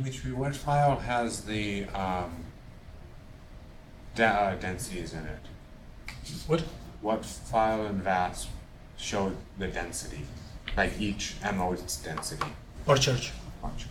WM3, what file has the densities in it? What? What file in VAS showed the density? Like each MO's density? Or church? Watch.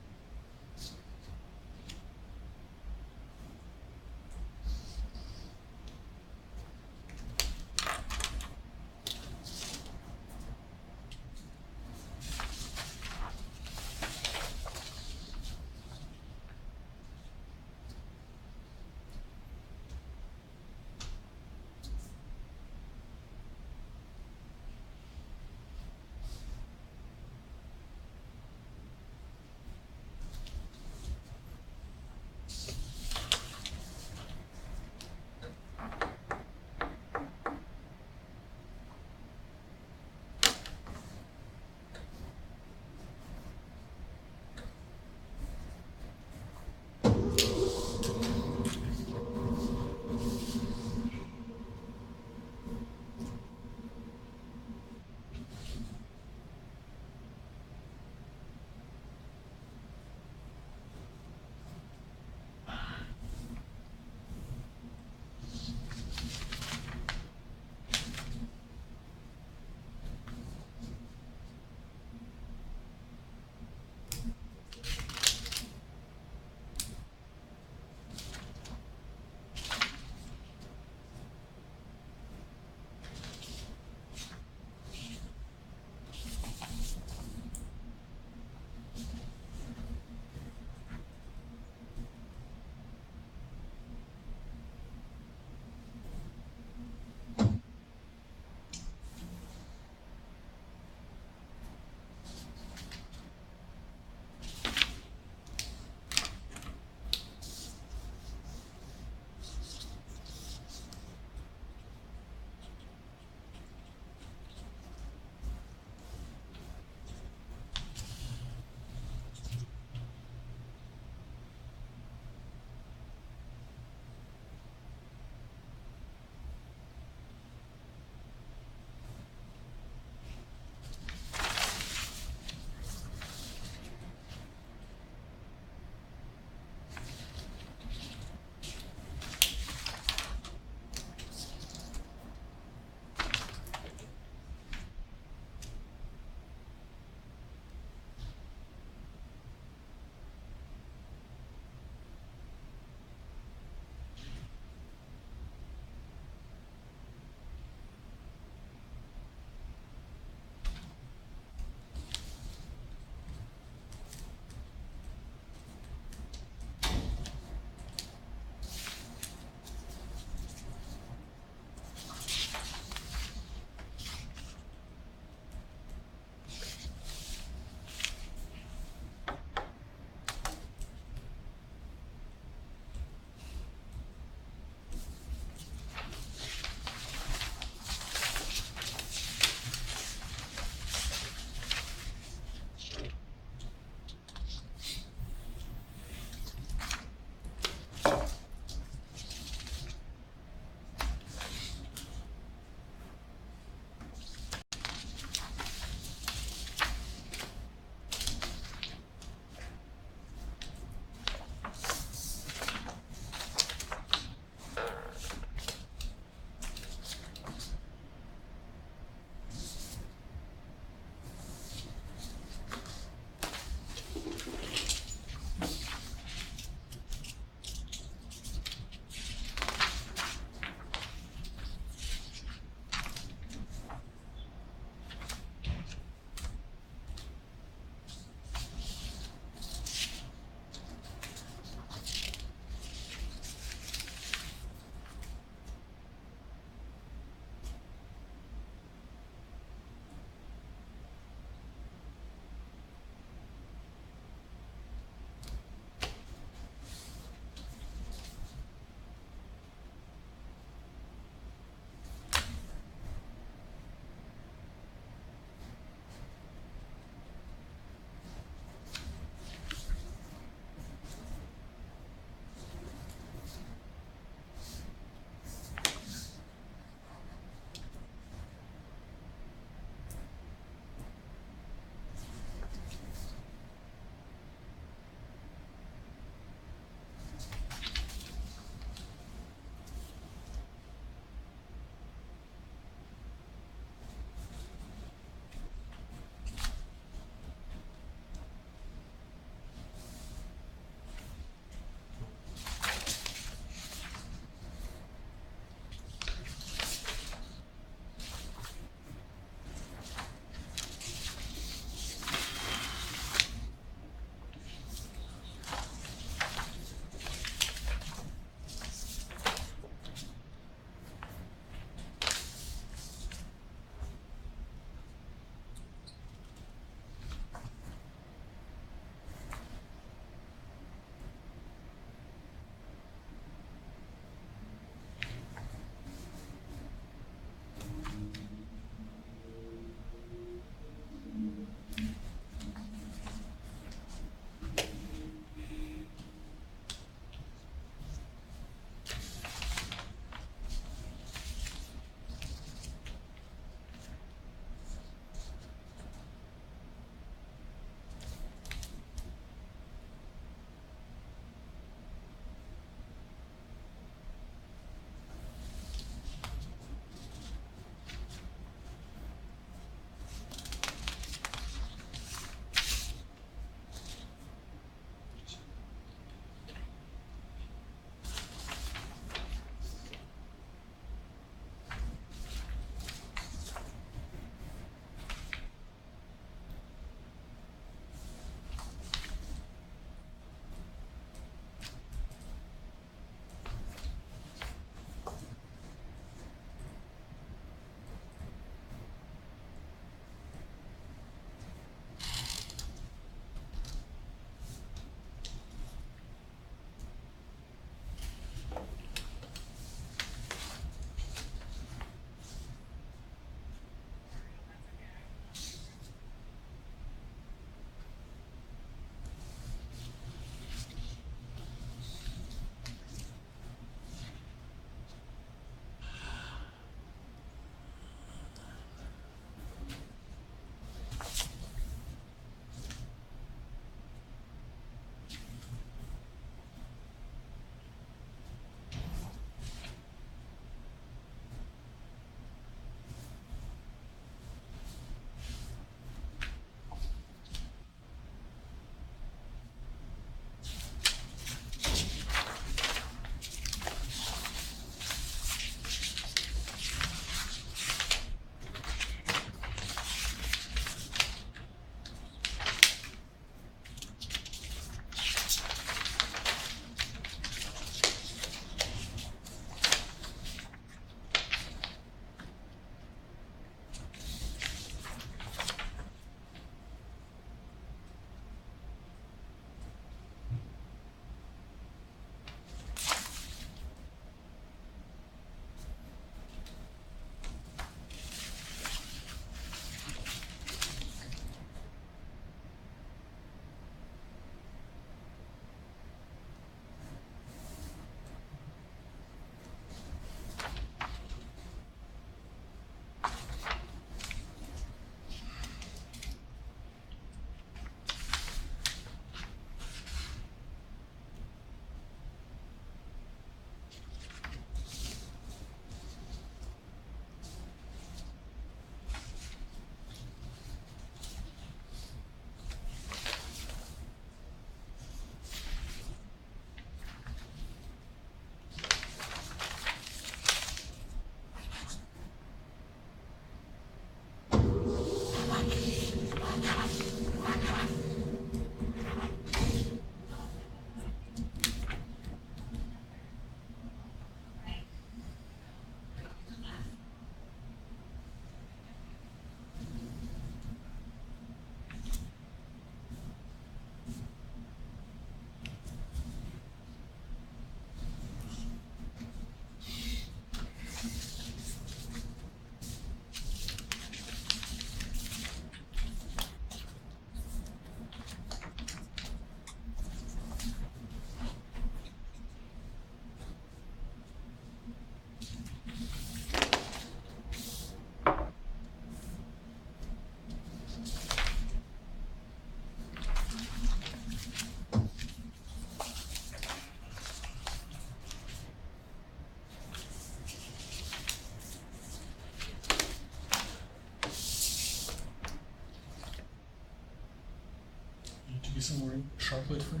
Sharply at 5.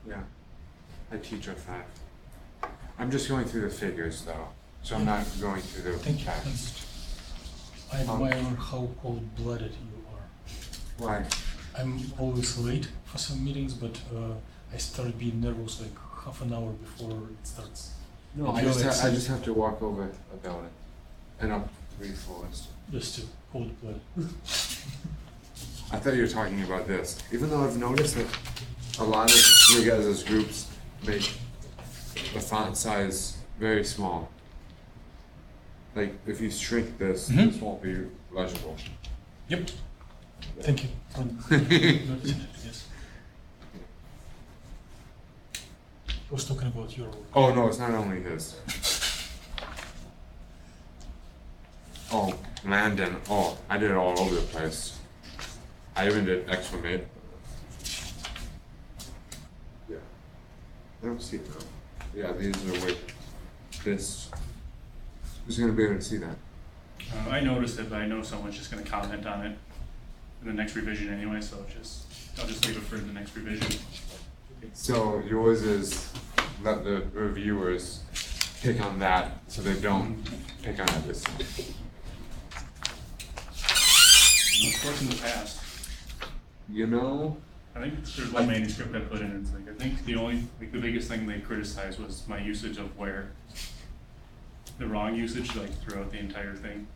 Yeah. I teach at 5. I'm just going through the figures though, so I'm not going through the Thank you. text. I admire how cold-blooded you are. Why? I'm always late for some meetings, but I start being nervous like half an hour before it starts. No, And I you're just, like, have to walk over a building and up 3 floors. Just too cold-blooded. I thought you were talking about this. Even though I've noticed that a lot of you guys as groups make the font size very small. Like if you shrink this, Mhm. this won't be legible. Yep. Thank you for noticing it. Yes. I was talking about your work. Oh no, it's not only his. Oh, Landon. Oh, I did it all over the place. I even did exclamate. Yeah. I don't see it now. Yeah, these are way. This. Who's gonna be able to see that? I noticed it, but I know someone's just gonna comment on it in the next revision anyway, so I'll just leave it for the next revision. So yours is let the reviewers pick on that, so they don't pick on this. It's worked in the past. You know. I think there's one manuscript I put in, it's like, I think the biggest thing they criticized was my usage of where. The wrong usage, like throughout the entire thing.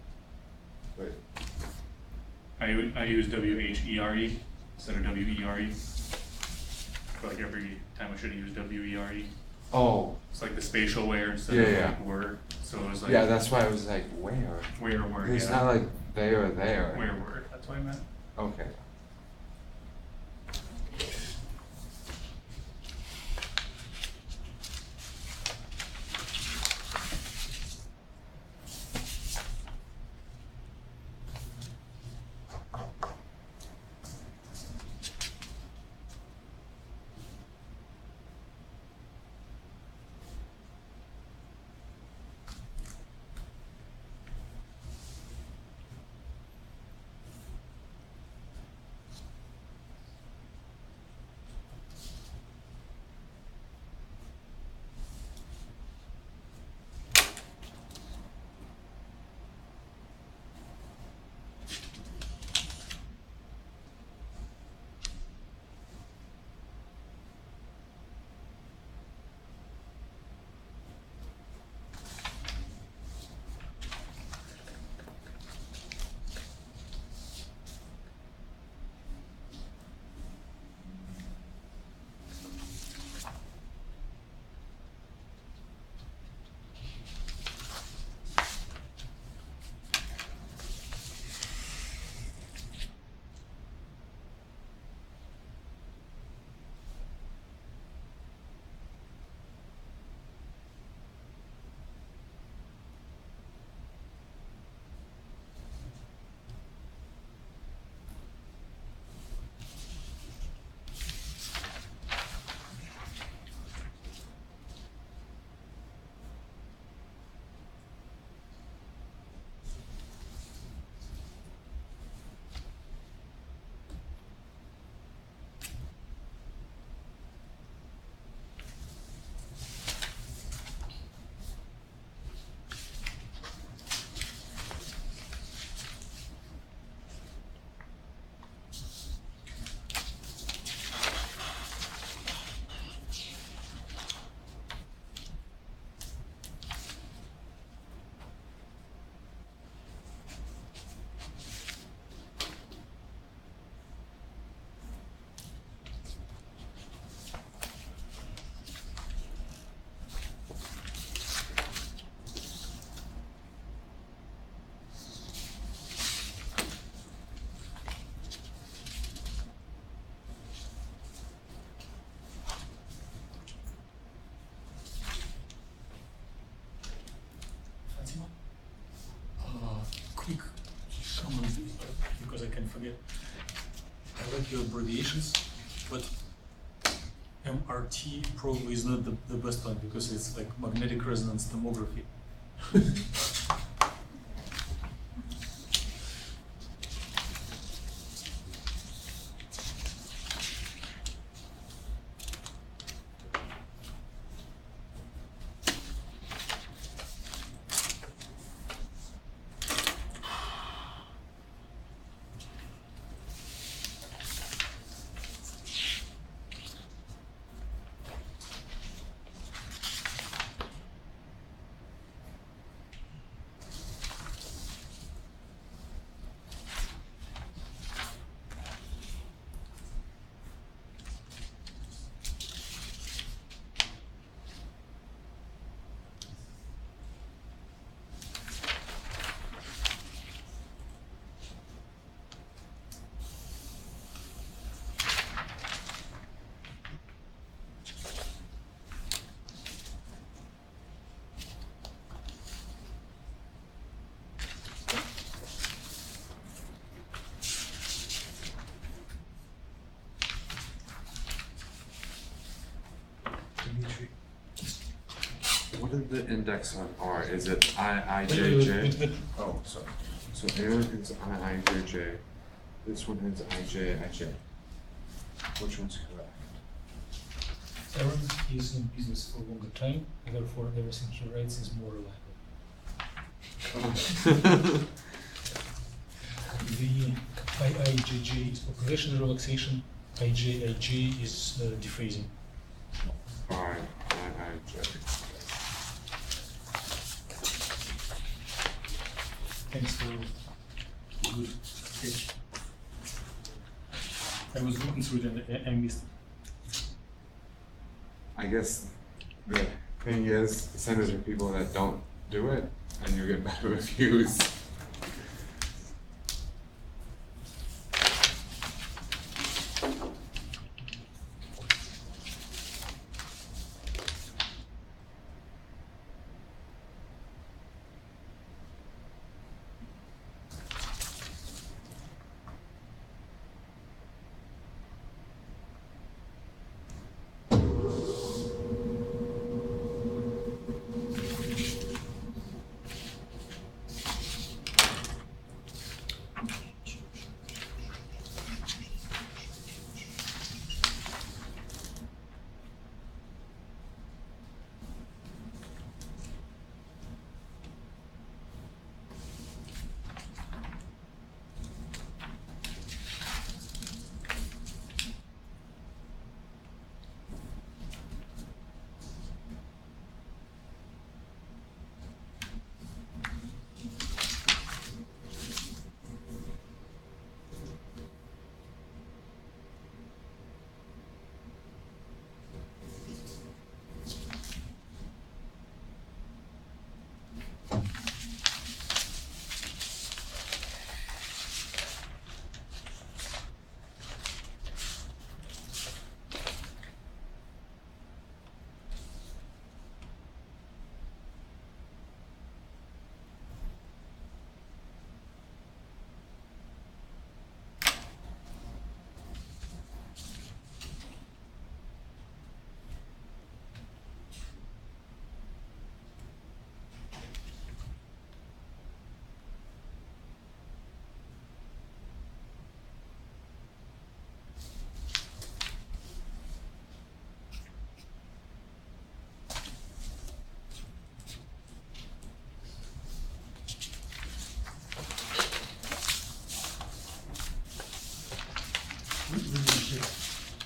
Wait. I use WHERE instead of WERE. I feel like every time I should have used WERE. Oh. It's like the spatial where instead Yeah, of yeah. like were. So it was like Yeah, that's why I was like, where? where were. It's Yeah. not like they or there. Where were. That's what I meant. Okay. Quick comment, because I can forget. I like your abbreviations, but MRT probably is not the best one because it's like magnetic resonance tomography. What is the index on R? Is it I, Wait, J, wait, J? wait, wait. Oh, sorry. So Aaron has I, J, J. This one has I, J, I, J. Which one's correct? Aaron is in business for a longer time, therefore everything he writes is more reliable. The IIJJ is population relaxation, IJIJ is dephasing. R, I, J. Thanks for good catch. I was looking through it and I missed it. I guess the thing is, send it to people that don't do it, and you get better reviews.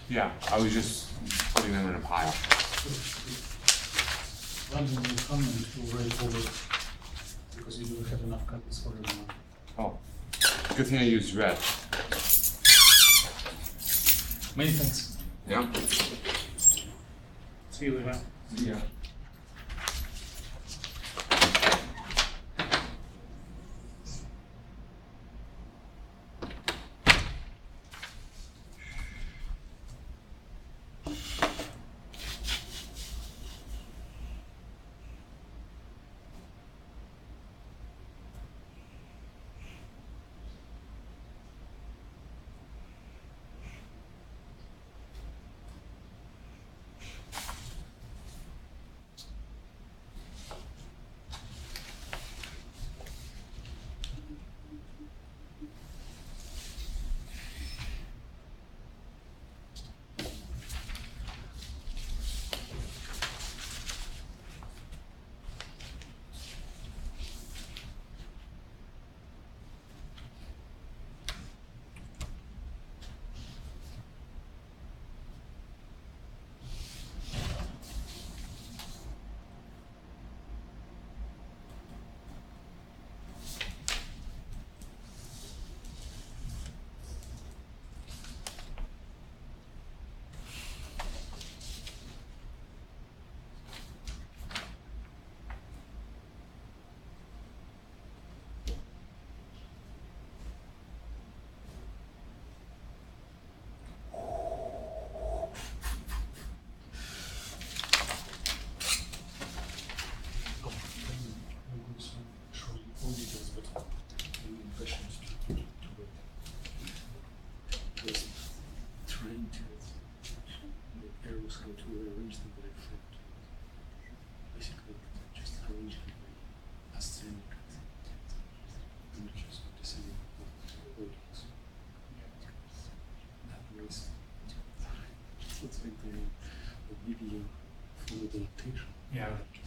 Yeah, I was just putting them in a pile. London will come and will write over it because you don't have enough copies for everyone. Oh, good thing I used red. Many thanks. Yeah. See you later. Yeah.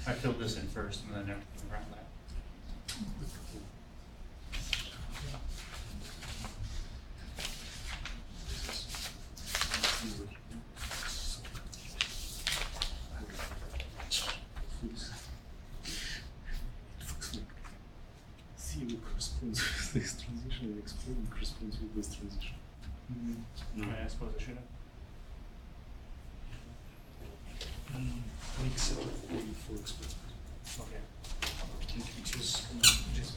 I filled this in first and then everything around that. C will corresponds with this transition and exploding corresponds with this transition. I suppose I should have. Make 7 for explode. Okay. Which is just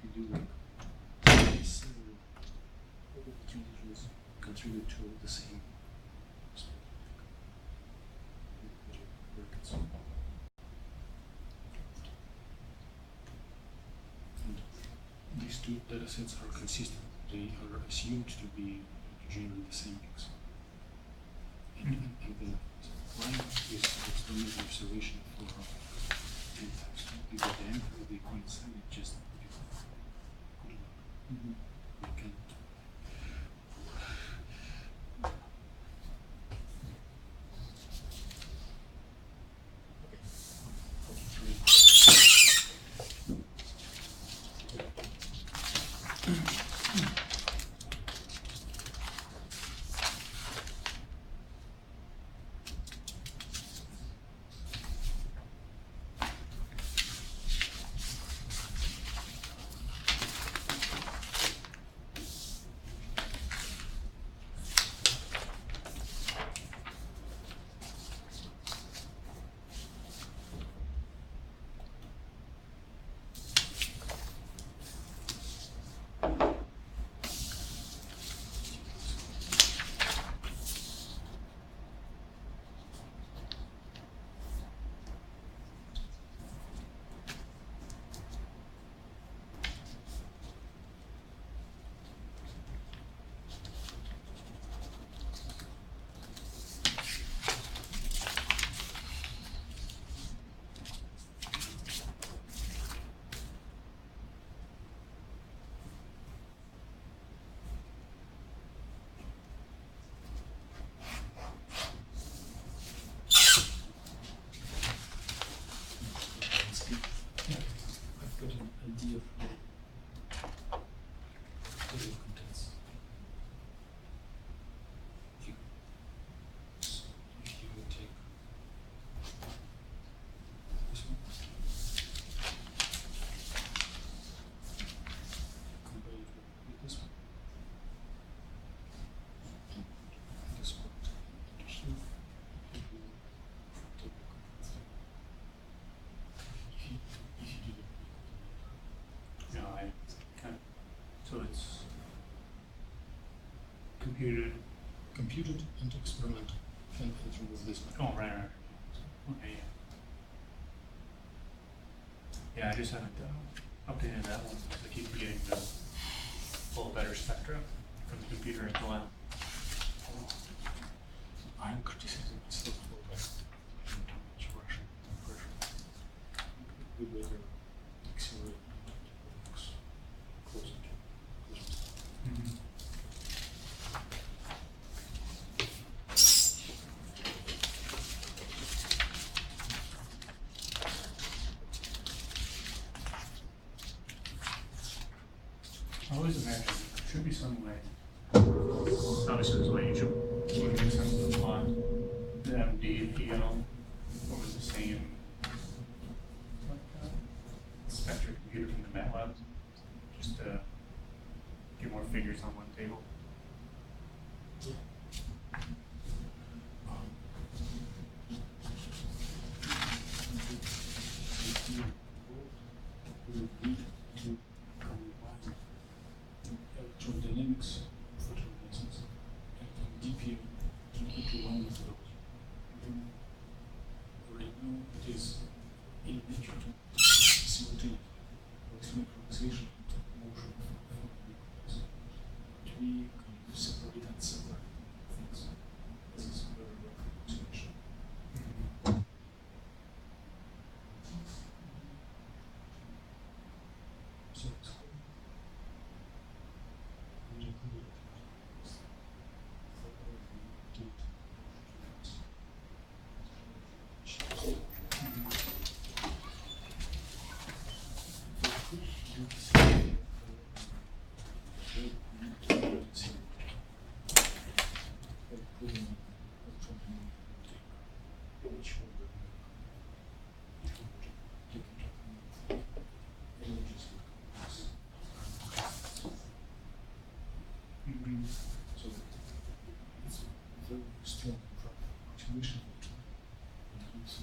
you do like 7 all the transitions contribute to the same brackets. And these two data sets are consistent. They are assumed to be generally the same things. And the line is experimental observation for n times. If the diameter of the coincide, it just good luck. We can I've got an idea for table contents. If you would take this one, combine it with this one, this one, here, it will table contents. If you do the No, I kind of, so it's computed. computed and experimental, and let's remove this one. Oh, right. Okay, yeah. Yeah, I just haven't updated that one because I keep forgetting to pull a better spectra from the computer at the lab. I'm criticizing myself for that. Too much Russian pressure. We better accelerate works closer to closer. I always imagine there should be some way. Obviously, there's a way you should make sense of the plot. The MD and PL over the same spectrum computer from the MATLAB, just to get more figures on one table. We would need to combine electrodynamics, photorenaissance, and DPM into one methodology. Right now, it is in nature simultaneously synchronization and motion of nucleus. But we kind of separate and separate things. This is very rough approximation. So it's really clear. Gate. very strong approximation includes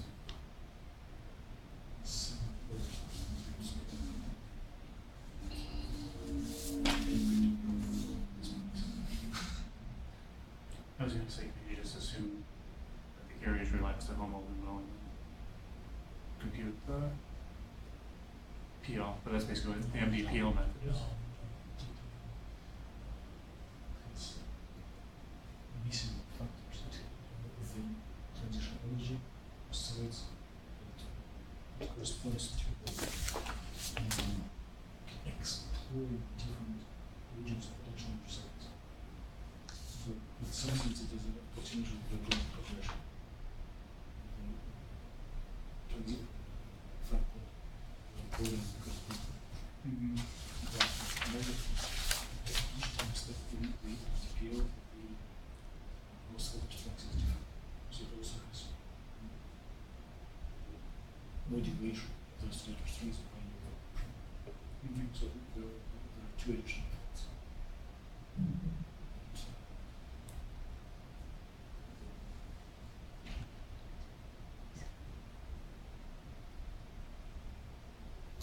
I was gonna say, could you just assume that the carriers relaxed at home over will and compute the PL, but that's basically what the MDPL method is. It's missing factors that within transition energy oscillates and it corresponds to exploring different regions of potential intercepts. So in some sense it is an approximation of the progression. Transit factor going because Mm-hmm. each time step in the PL, the oscillator strength is different. So it also has no deviation of the oscillator strength when you go. Mm-hmm. So there are two additional effects.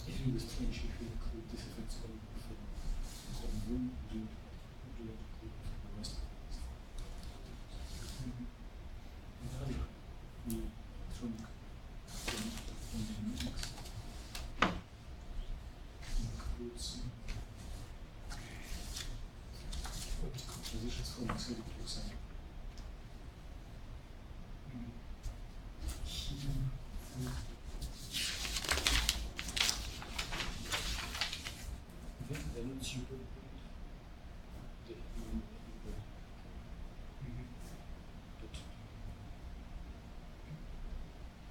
If you strange, if you include these effects only from room, do you include from the rest of the the electronic dynamics includes optical transitions from excited to excited. They're not super important. They have no important. But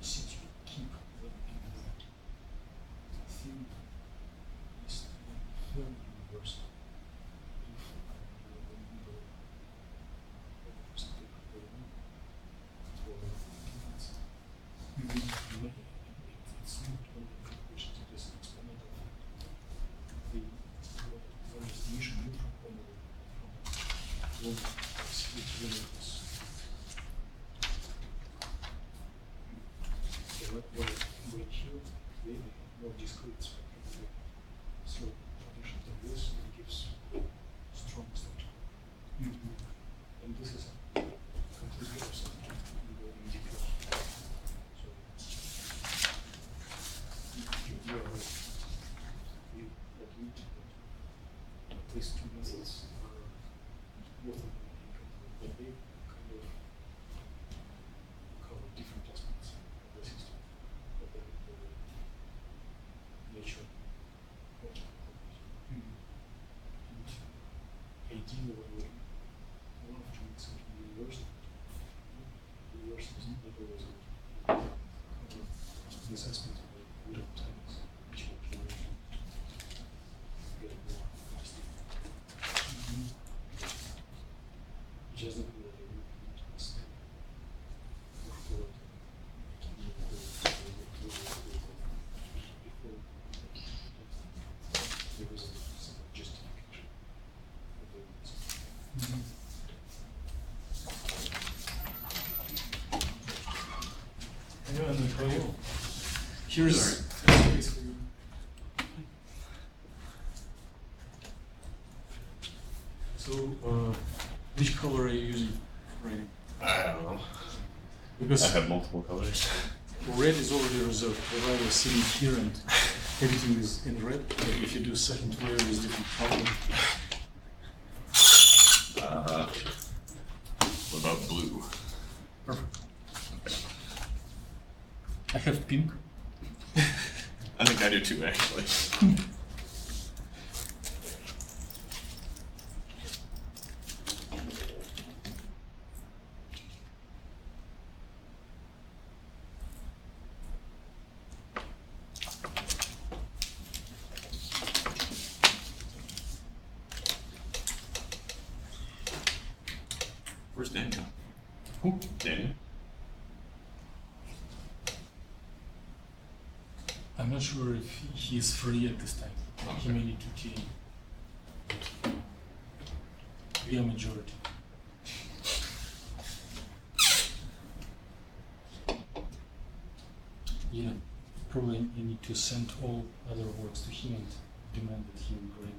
since you keep them in the thing is fairly universal. If you remember something or it's not only calculations, it is an experimental fact. The estimation neutron only from speech universe. When here they have more discrete spectrum. So prediction of this gives strong structure. And this is a completely absent in the MDPL. So you admit that at least two methods are both of them incompatible, but they kind of cover different aspects of the system, of the nature of the problem. And ideally, one of them is something reversed. Reverse is not always good. This aspect of the good of times, which will get more nasty. Just the way they will be asked before there is some justification for doing this. Here's so which color are you using for writing? I don't know. I Because have multiple colors. red is already reserved. The red is sitting here and everything is in red. But if you do second layer, there's different color. What about blue? Perfect. I have pink. I think I do too, actually. Where's Daniel? Who? Daniel? I'm not sure if he is free at this time. He may need to key. We are majority. Yeah, probably I need to send all other works to him and demand that he will grade.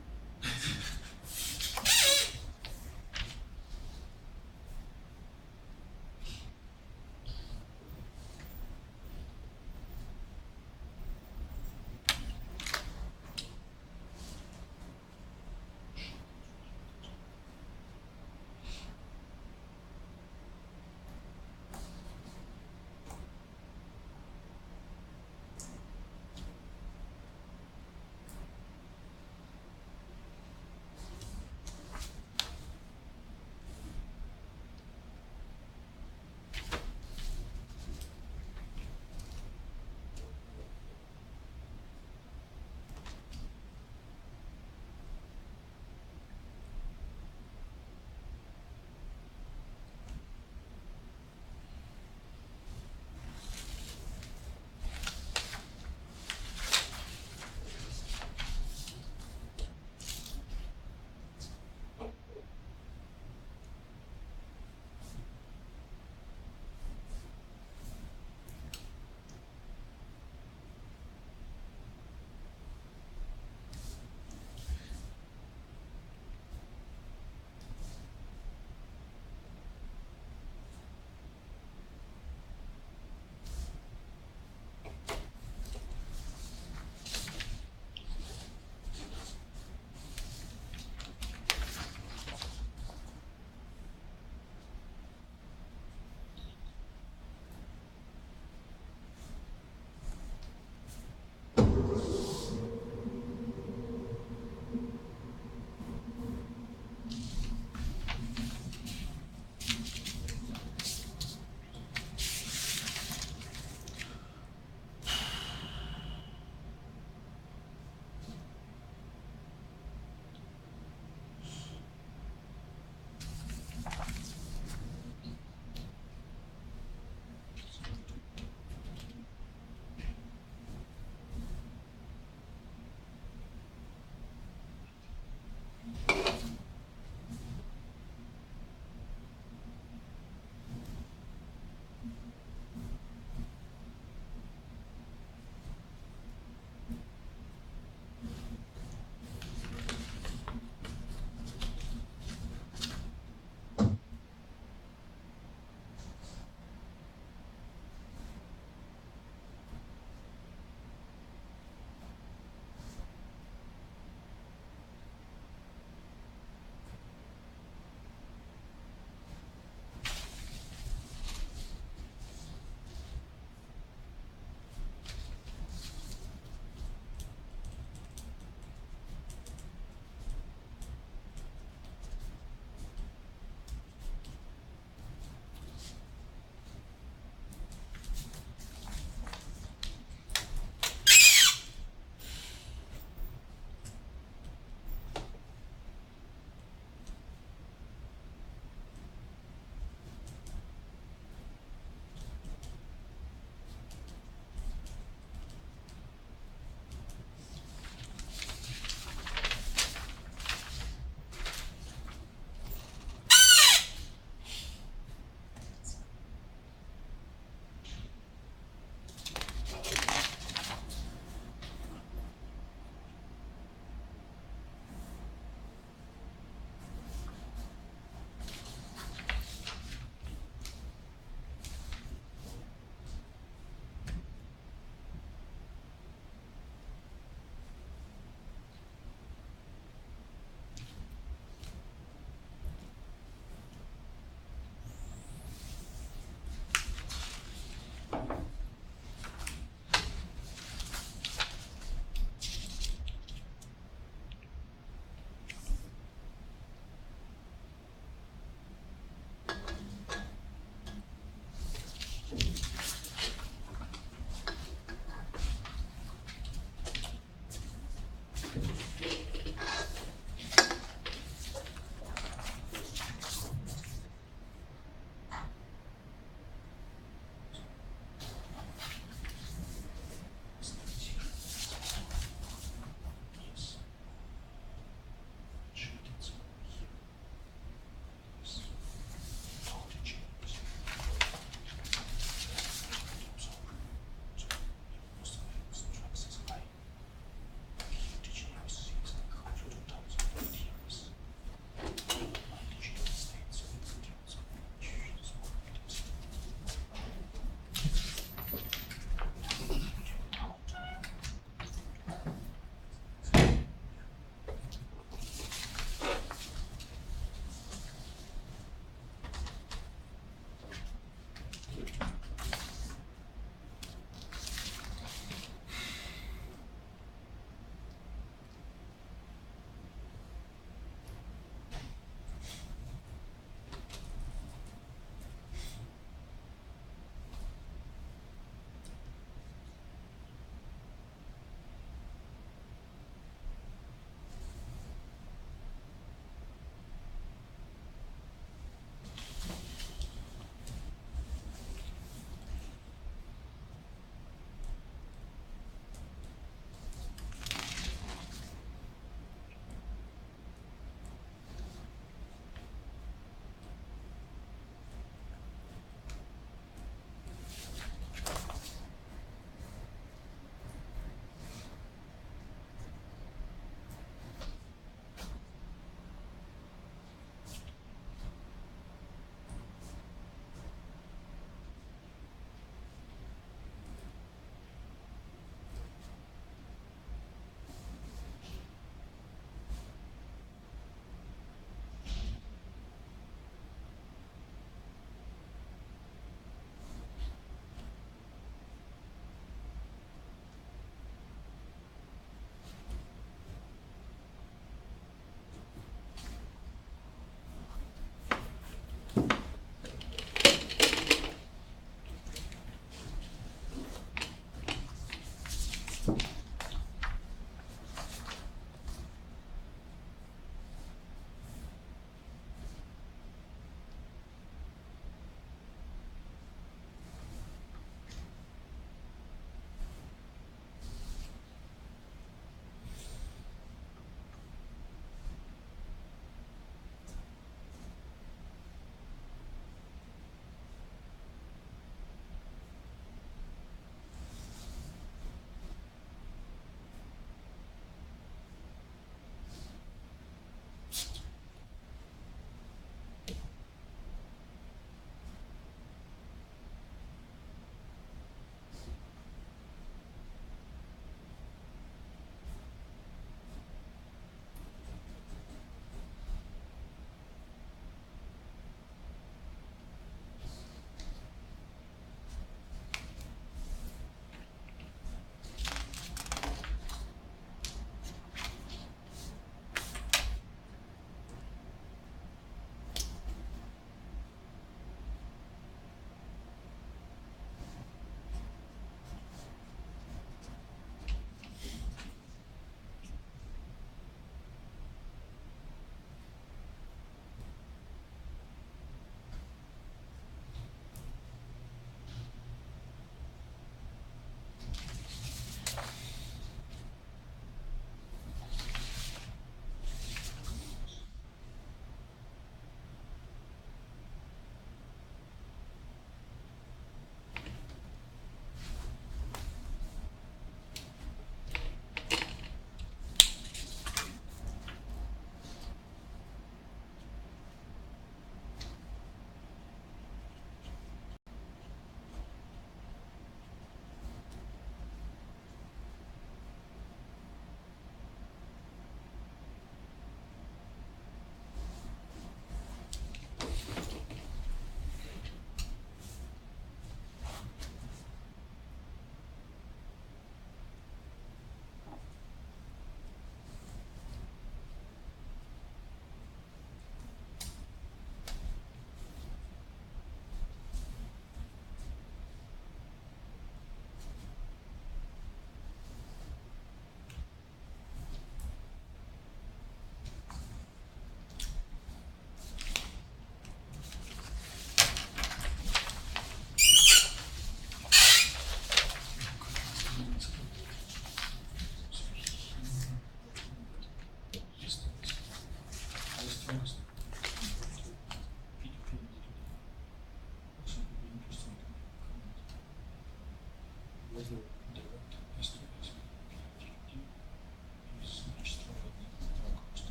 Yeah,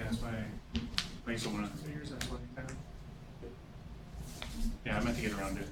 that's why I used to one of the figures. That's what I found. Yeah, I meant to get around to it.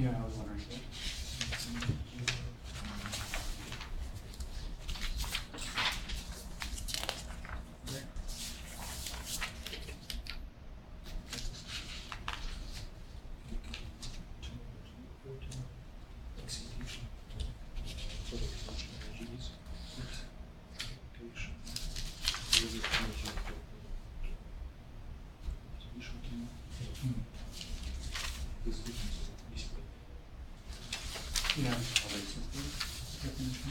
Yeah, I was wondering that. Yeah, definition.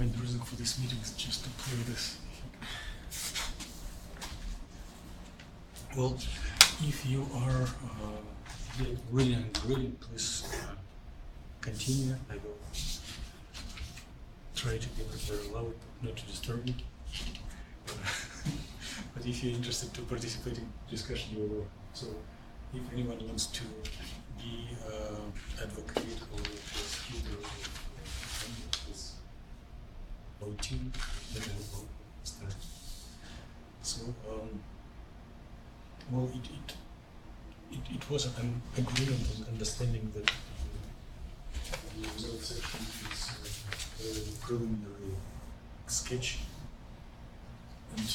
main reason for this meeting is just to play this. Well, if you are really angry, please continue. I will try to be very loud, not to disturb you. But if you're interested to participate in discussion, you will. So, if anyone wants to be advocate or prosecutor of this voting, then I will start. So, well, it was an agreement and understanding that the result section is a very preliminary sketch, and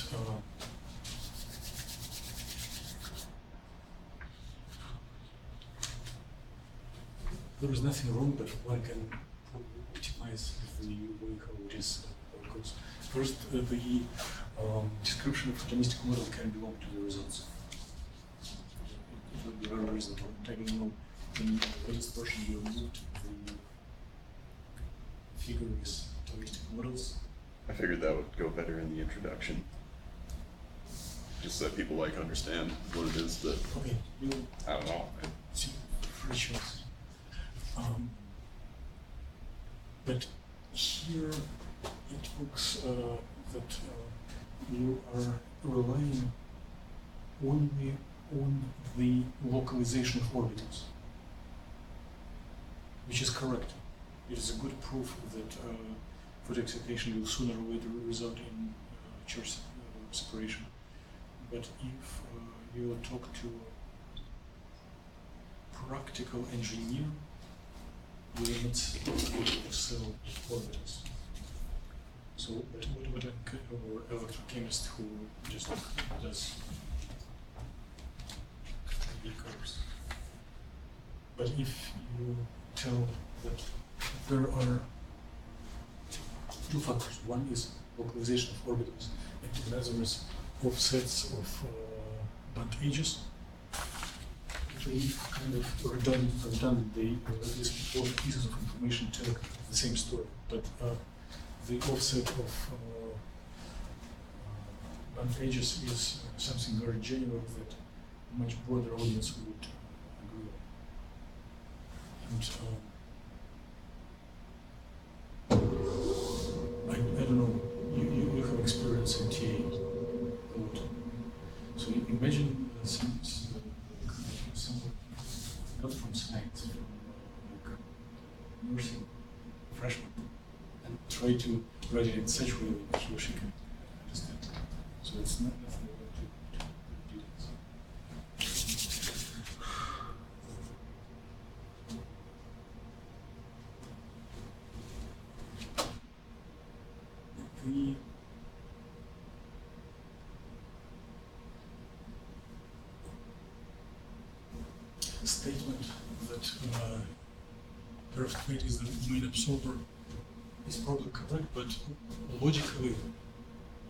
there is nothing wrong, but one can optimize the way how it is how it goes. First, the description of atomistic model can belong to the results. It would be very reasonable. I don't know, in the latest version you removed the figure with atomistic models. I figured that would go better in the introduction. Just so that people understand what it is that, Okay, you I don't know. see free choice. But here it looks that you are relying only on the localization of orbitals, which is correct. It is a good proof that photo excitation will sooner or later result in charge separation. But if you talk to a practical engineer, you will not sell orbitals. So, what a electrochemist who just does curves. But if you tell that there are two factors, one is localization of orbitals, and another is offsets of band edges, they kind of redundant. They these both pieces of information tell the same story, but the offset of band edges is something very general that a much broader audience would agree on. And I don't know. You have experience in TA a lot, so imagine someone not from science, from nursing, freshman, and try to write it in such a way that he or she can understand. So it's not nothing to details. The statement that earthquake is the main absorber is probably correct, but logically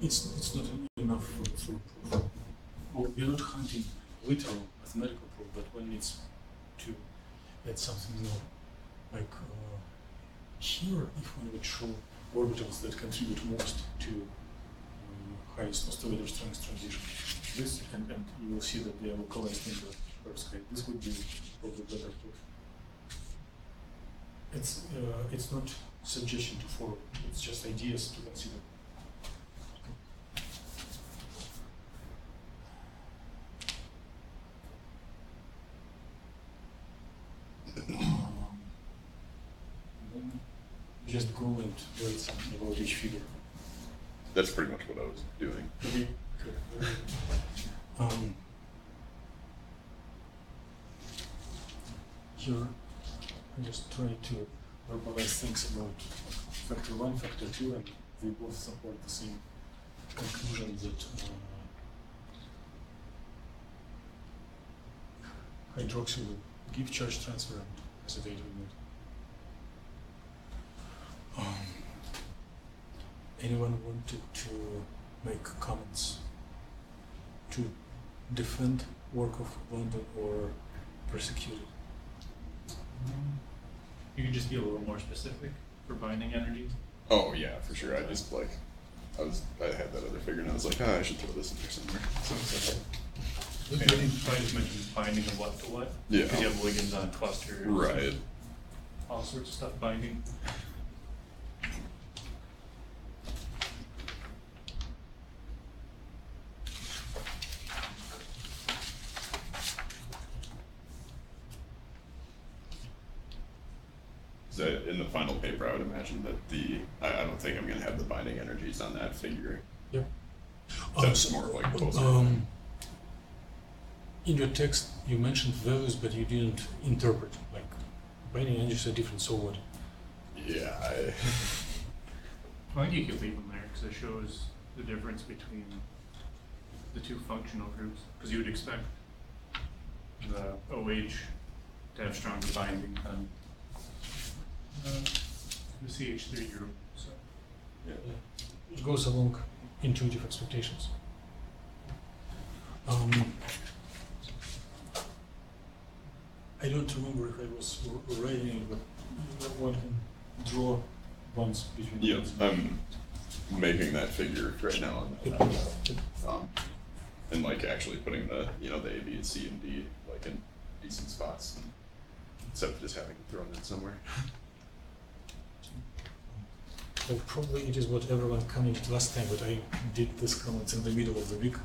it's not enough for proof. Well, we're not hunting literal mathematical proof, but one needs to add something more. Like here, if one would show orbitals that contribute most to highest oscillator strength transition, this and you will see that they are localized in the Earth's height. This would be probably better proof. It's not suggestion to follow. It's just ideas to consider. Then just go and write something about each figure. That's pretty much what I was doing. Okay, good. Here, I just try to verbalize things about factor 1, factor 2, and they both support the same conclusion that hydroxy will give charge transfer and acetate will not. Anyone wanted to make comments to defend work of London or persecute it? You can just be a little more specific for binding energy. Oh yeah, for sure. I just like, I had that other figure and I was like, I should throw this in there somewhere. So it's like, And I just mentioned binding of what to what. Yeah. Because you have ligands on clusters. right. All sorts of stuff binding. So in the final paper, I would imagine that I don't think I'm gonna have the binding energies on that figure. Yeah. That's more like closer. In your text, you mentioned values, but you didn't interpret. Like, binding energies are different, so what? Yeah. Well, I think you could leave them there because it shows the difference between the two functional groups. Because you would expect the OH to have stronger binding than the CH3 group. So It goes along intuitive expectations. I don't remember if I was writing it, but one can draw bonds between Yeah. them. I'm making that figure right now on that. And like actually putting the the A, B, and C and D like in decent spots, instead of just having it thrown in somewhere. Well, probably it is what everyone commented last time, but I did this comments in the middle of the week.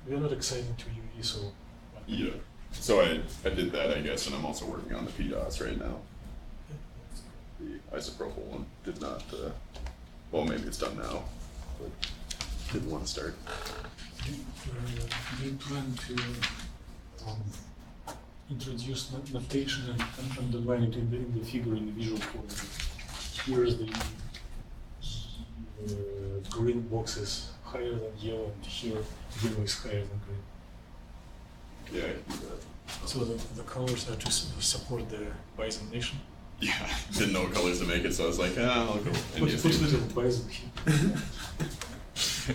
We are not exciting to UV, so. Yeah. So I did that, I guess, and I'm also working on the PDOS right now. The isopropyl one did not. Well, maybe it's done now, but didn't want to start. Do you plan to introduce notation and underline it in the figure in the visual form? Here is the green box is higher than yellow, and here yellow is higher than green. Yeah, I can do that. So the colors are to support the Bison nation. Yeah, didn't know what colors to make it, so I was like, I'll go. Put little Bison here.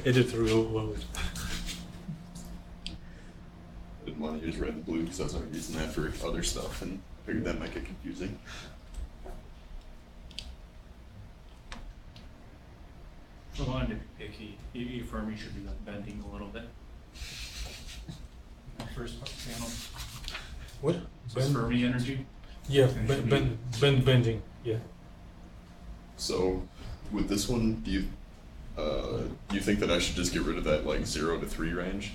Editor will love it. Didn't want to use red and blue because I was already using that for other stuff, and figured that might get confusing. if I wanted to be picky, your Fermi should be like bending a little bit. That first panel. What? Says Fermi energy. Yeah, It should be- bending. Yeah. So, with this one, do you think that I should just get rid of that like 0 to 3 range?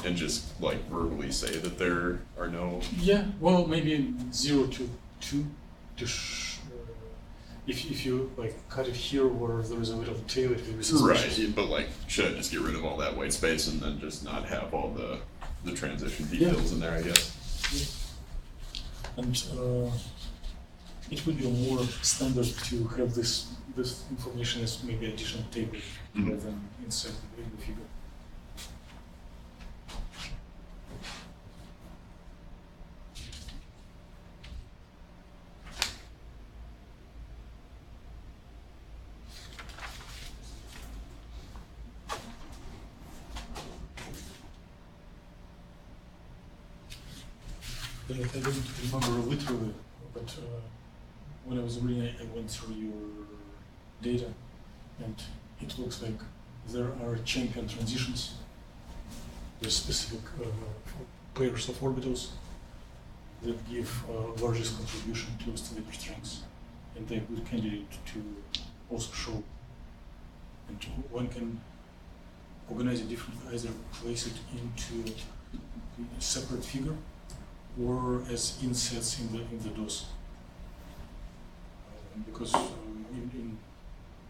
And just like verbally say that there are no. Yeah. Well, maybe 0 to 2 to. If you like cut it here where there is a little tail, it will be suspicious. Right, but like, should I just get rid of all that white space and then just not have all the transition details in there, I guess? And it would be more standard to have this information as maybe additional table rather than inside the figure. I don't remember literally, but when I was reading, I went through your data, and it looks like there are champion transitions with specific pairs of orbitals that give largest contribution to oscillator strengths, and they're good candidate to also show. And one can organize it differently, either place it into a separate figure or as insets in the DOS. Because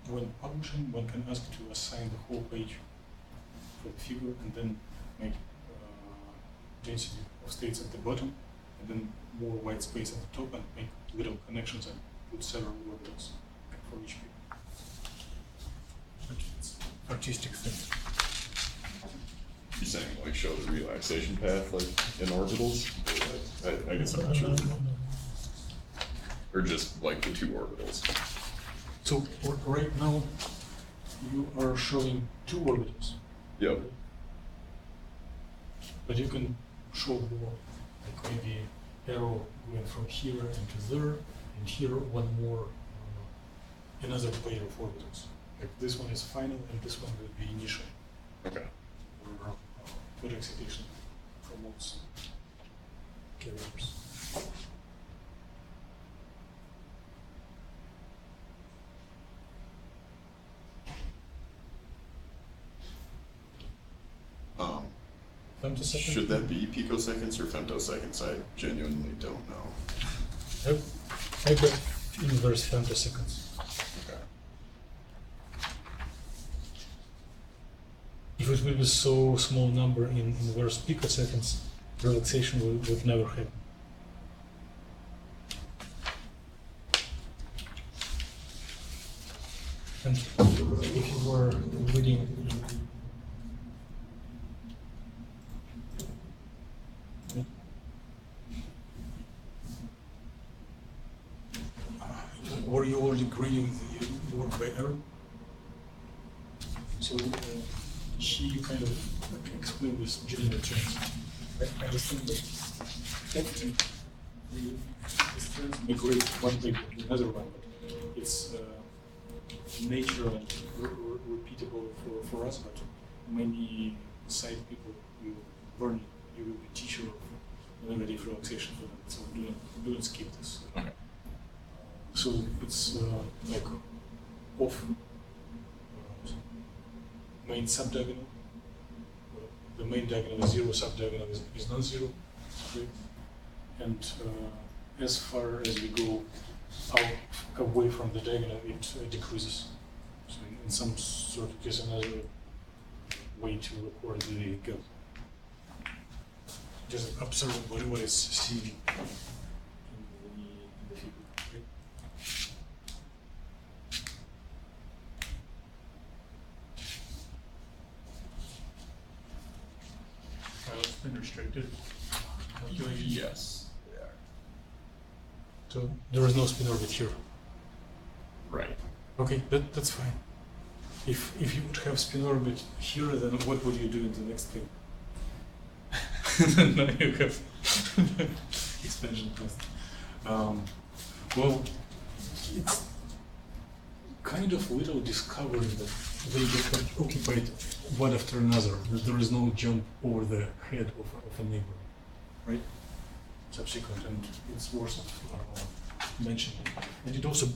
when publishing, one can ask to assign the whole page for the figure and then make density of states at the bottom and then more white space at the top and make little connections and put several orbitals for each figure. But it's artistic thing. You're saying like show the relaxation path like in orbitals? I guess I'm not sure. Or just like the 2 orbitals. So right now you are showing 2 orbitals. Yep. But you can show more, like maybe arrow going from here into there, and here one more, another pair of orbitals. Like this one is final, and this one will be initial, Okay. or put excitation promotes carriers. Femtosecond? Should that be picoseconds or femtoseconds? I genuinely don't know. I got inverse femtoseconds. Okay. If it will be so small number in inverse picoseconds, relaxation would never happen. And if you were reading were you already grading the work by error? So she kind of explained this general terms. I understand that technically this terms may grade one paper to another one, but it's nature and repeatable for us, but many side people will learn, you will be teacher of negative relaxation for them, so do not skip this. Okay. So it's like off main subdiagonal. The main diagonal is 0, subdiagonal is non-zero. Okay? And as far as we go out away from the diagonal, it decreases. So in some sort of case, another way to record the gap. Just observe what is seen in the figure. Okay? It's been restricted. Calculation. Yes, they are. So there is no spin orbit here. Right. Okay, that's fine. If you would have spin orbit here, then what would you do in the next thing? Now you have expansion cost. Well, it's kind of little discovery that they get occupied one after another. That there is no jump over the head of a neighbor, right? Subsequent, and it's worth mentioning. And it also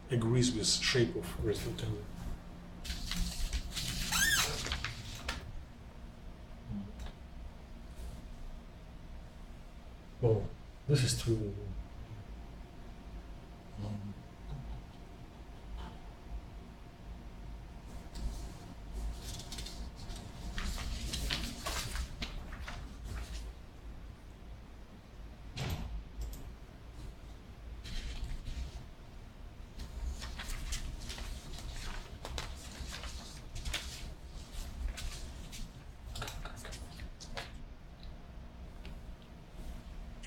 agrees with shape of Redfield Tower. Oh, this is true.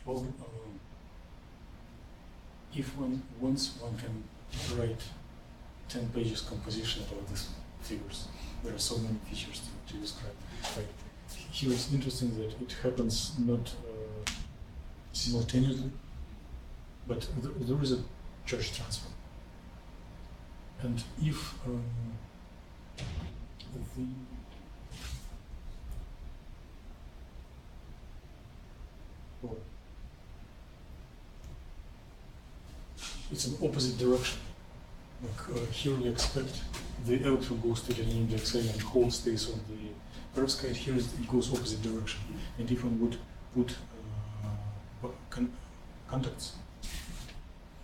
Well, if once one can write 10 pages composition about these figures, there are so many features to describe. Right. Here it's interesting that it happens not simultaneously, but there is a charge transfer. And if it's an opposite direction. Like here we expect the electron goes to the index A and hole stays on the perovskite. Here it goes opposite direction. And if one would put contacts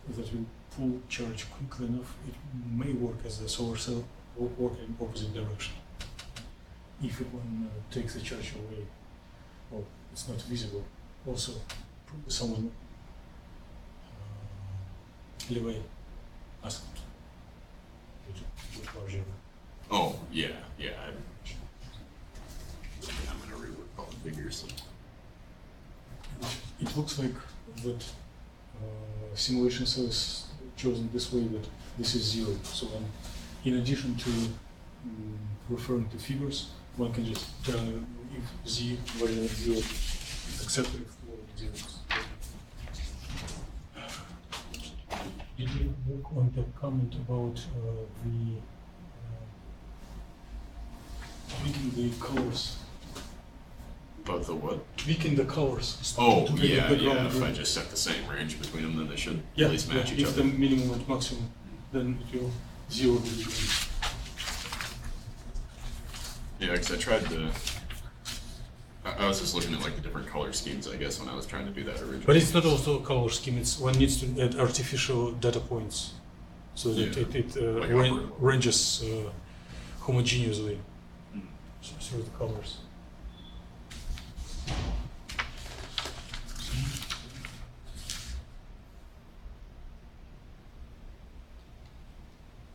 that will pull charge quickly enough, it may work as a solar cell or work in opposite direction. If one takes the charge away, well, it's not visible. Also, someone Levay asked with larger. Oh, yeah. I'm gonna rework all the figures. It looks like that simulation cell is chosen this way, that this is 0. So in addition to referring to figures, one can just tell if z greater than 0 is accepted, if lower than 0 is Did you work on the comment about tweaking the colors? About the what? Tweaking the colors. Oh, to make the yeah, background if I green. just set the same range between them, then they should Yeah, at least match each if other. the minimum and maximum, then it will zero the green. Yeah, because I tried the. I was just looking at like the different color schemes, I guess, when I was trying to do that originally. But it's not also a color scheme. It's one needs to add artificial data points, so that Yeah, it like upward. ranges homogeneously Mm. through the colors.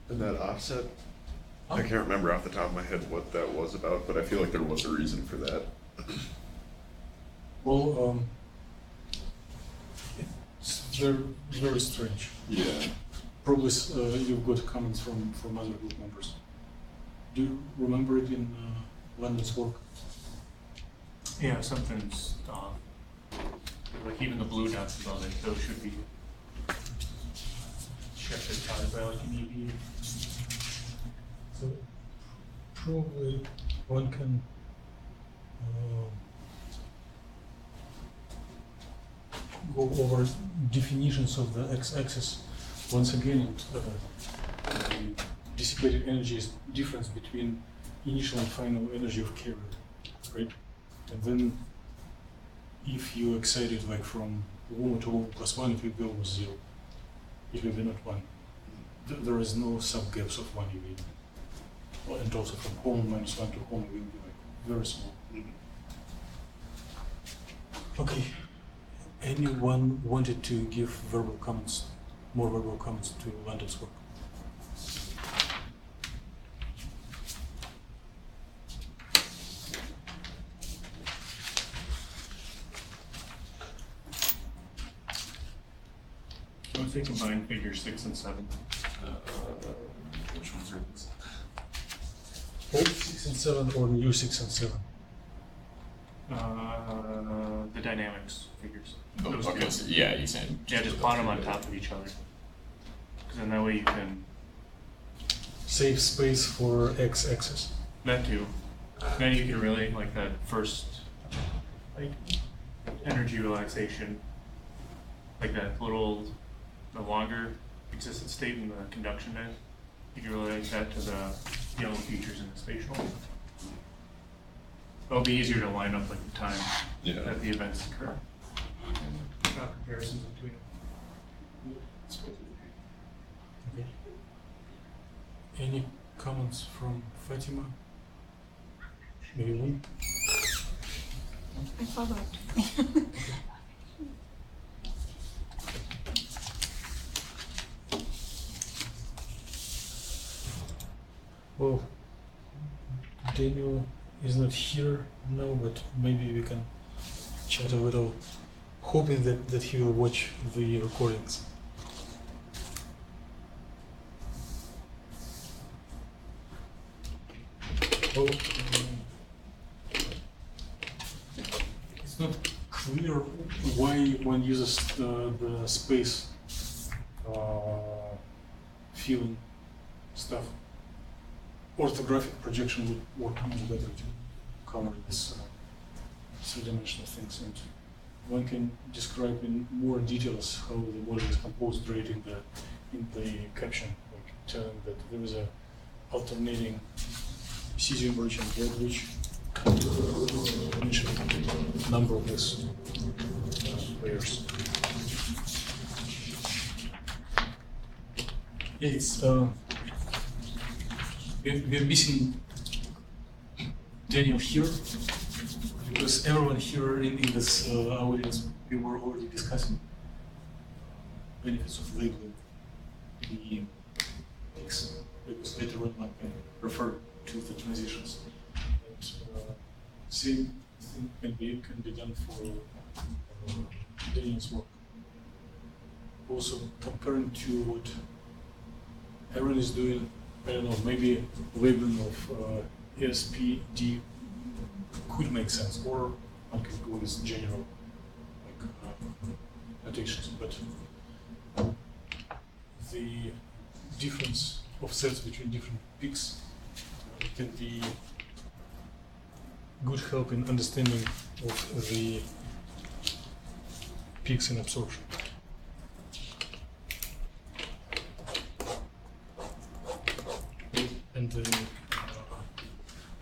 And that offset, I can't remember off the top of my head what that was about, but I feel like there was a reason for that. Well, it's very strange. Yeah. Probably you've got comments from other group members. Do you remember it in Landon's work? Yeah, something's off. Like even the blue dots above it, those should be shifted probably by like an EV. So probably one can go over definitions of the x-axis once again. The dissipated energy is difference between initial and final energy of carrier, right? And then if you excite it like from O to O plus 1, it will be almost 0. It will be not 1. There is no sub-gaps of 1 EV. Well, and also from home minus 1 to home will be like very small. Okay. Anyone wanted to give verbal comments, more verbal comments to Landon's work? Once they combine figures 6 and 7. Which ones are these? Old 6 and 7 or new 6 and 7? The dynamics figures. Oh, Those okay, two. so yeah, you saying. Yeah, just plot them on top of each other. Because then that way you can, Save space for x-axis. that too. Then you can really, like that first, like, energy relaxation, like that little, the longer existence state in the conduction band, you can relate that to the yellow features in the spatial. It'll be easier to line up like the time Yeah. that the events occur. Draw comparisons between them. Okay. Any comments from Fatima? Maybe one? I forgot. Well, Daniel is not here now, but maybe we can chat a little, hoping that he will watch the recordings. Well, it's not clear why one uses the space filling stuff. Orthographic projection would work much better to cover this three-dimensional things, and one can describe in more details how the model is composed right in the caption, like telling that there is a alternating cesium rich and lead rich number of these layers. It's we're missing Daniel here because everyone here in this audience, we were already discussing benefits of labeling the X, because later on I can refer to the transitions. And same thing can be done for Daniel's work. Also comparing to what everyone is doing, I don't know, maybe labeling of SPD could make sense, or one could go with general like notations. But the difference of sets between different peaks can be good help in understanding of the peaks in absorption. And the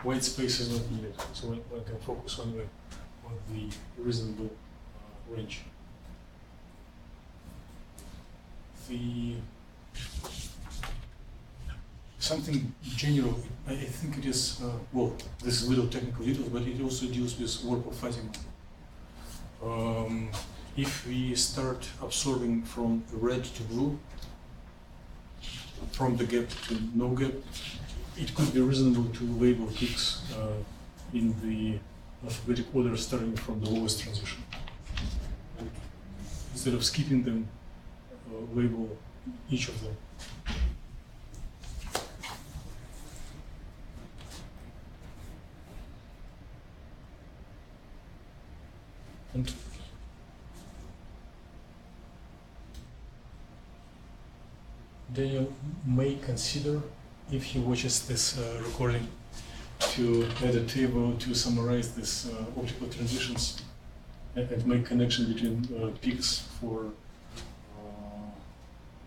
white space is not needed, so one can focus on the reasonable range. The something general, I think it is, well, this is a little technical details, but it also deals with Warpel Fatima. If we start absorbing from red to blue, from the gap to no gap, it could be reasonable to label peaks in the alphabetic order starting from the lowest transition. And instead of skipping them, label each of them. And Daniel may consider, if he watches this recording, to add a table to summarize these optical transitions and make connection between peaks for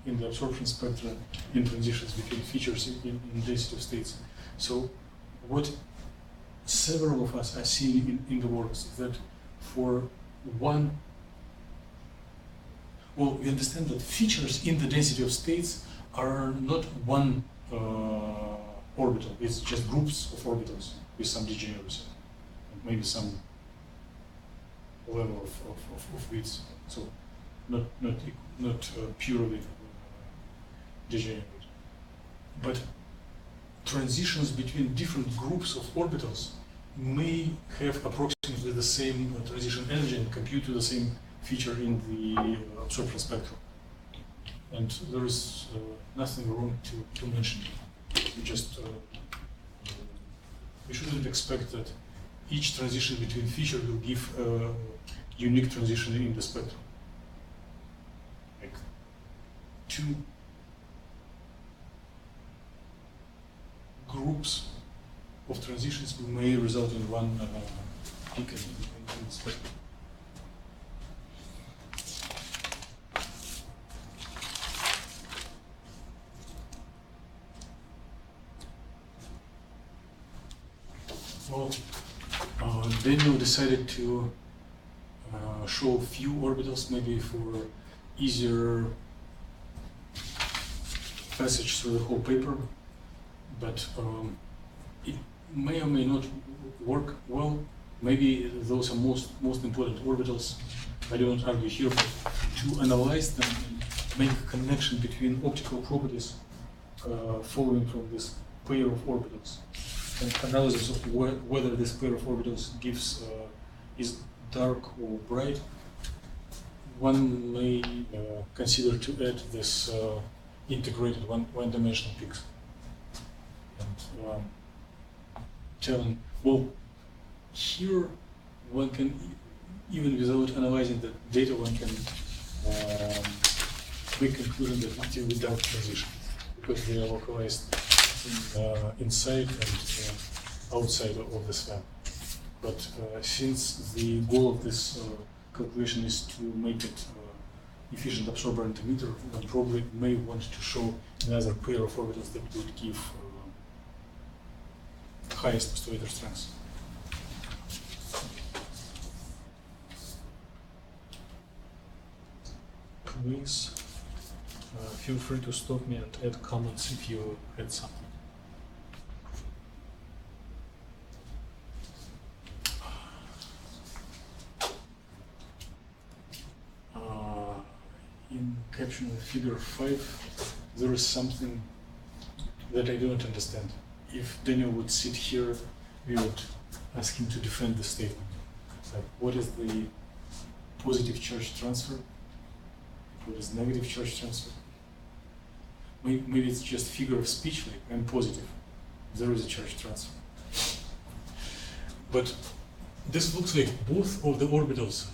in the absorption spectrum in transitions between features in density of states. So what several of us are seeing in the works is that for one, well, we understand that features in the density of states are not one orbital, it's just groups of orbitals with some degeneracy, and maybe some level of width. So not purely degenerate. But transitions between different groups of orbitals may have approximately the same transition energy and compute to the same feature in the absorption spectrum. And there is nothing wrong to mention. We just we shouldn't expect that each transition between features will give a unique transition in the spectrum. Like two groups of transitions may result in one peak in the spectrum. Well, Daniel decided to show few orbitals, maybe for easier passage through the whole paper, but it may or may not work well. Maybe those are most important orbitals. I don't argue here, but to analyze them and make a connection between optical properties following from this pair of orbitals. And analysis of whether this pair of orbitals gives is dark or bright, one may consider to add this integrated one-dimensional peaks. And telling, well, here one can, even without analyzing the data, one can make conclusion that it is without transition, because they are localized inside and outside of the SLAM. But since the goal of this calculation is to make it efficient absorber and emitter, one probably may want to show another pair of orbitals that would give highest postulator strength. Please feel free to stop me and add comments if you had some. In caption figure 5, there is something that I don't understand. If Daniel would sit here, we would ask him to defend the statement. Like, what is the positive charge transfer? What is negative charge transfer? Maybe it's just figure of speech, like I'm positive. There is a charge transfer. But this looks like both of the orbitals,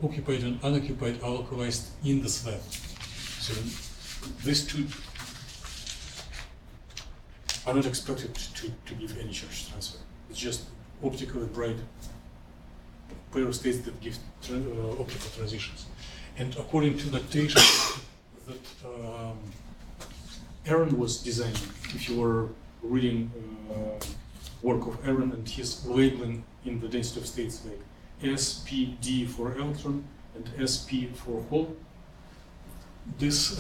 occupied and unoccupied, are localized in the slab. So these two are not expected to give any charge transfer. It's just optically bright pair of states that give optical transitions. And according to notation that Aaron was designing, if you were reading work of Aaron and his labeling in the density of states like SPD for electron and SP for hole, this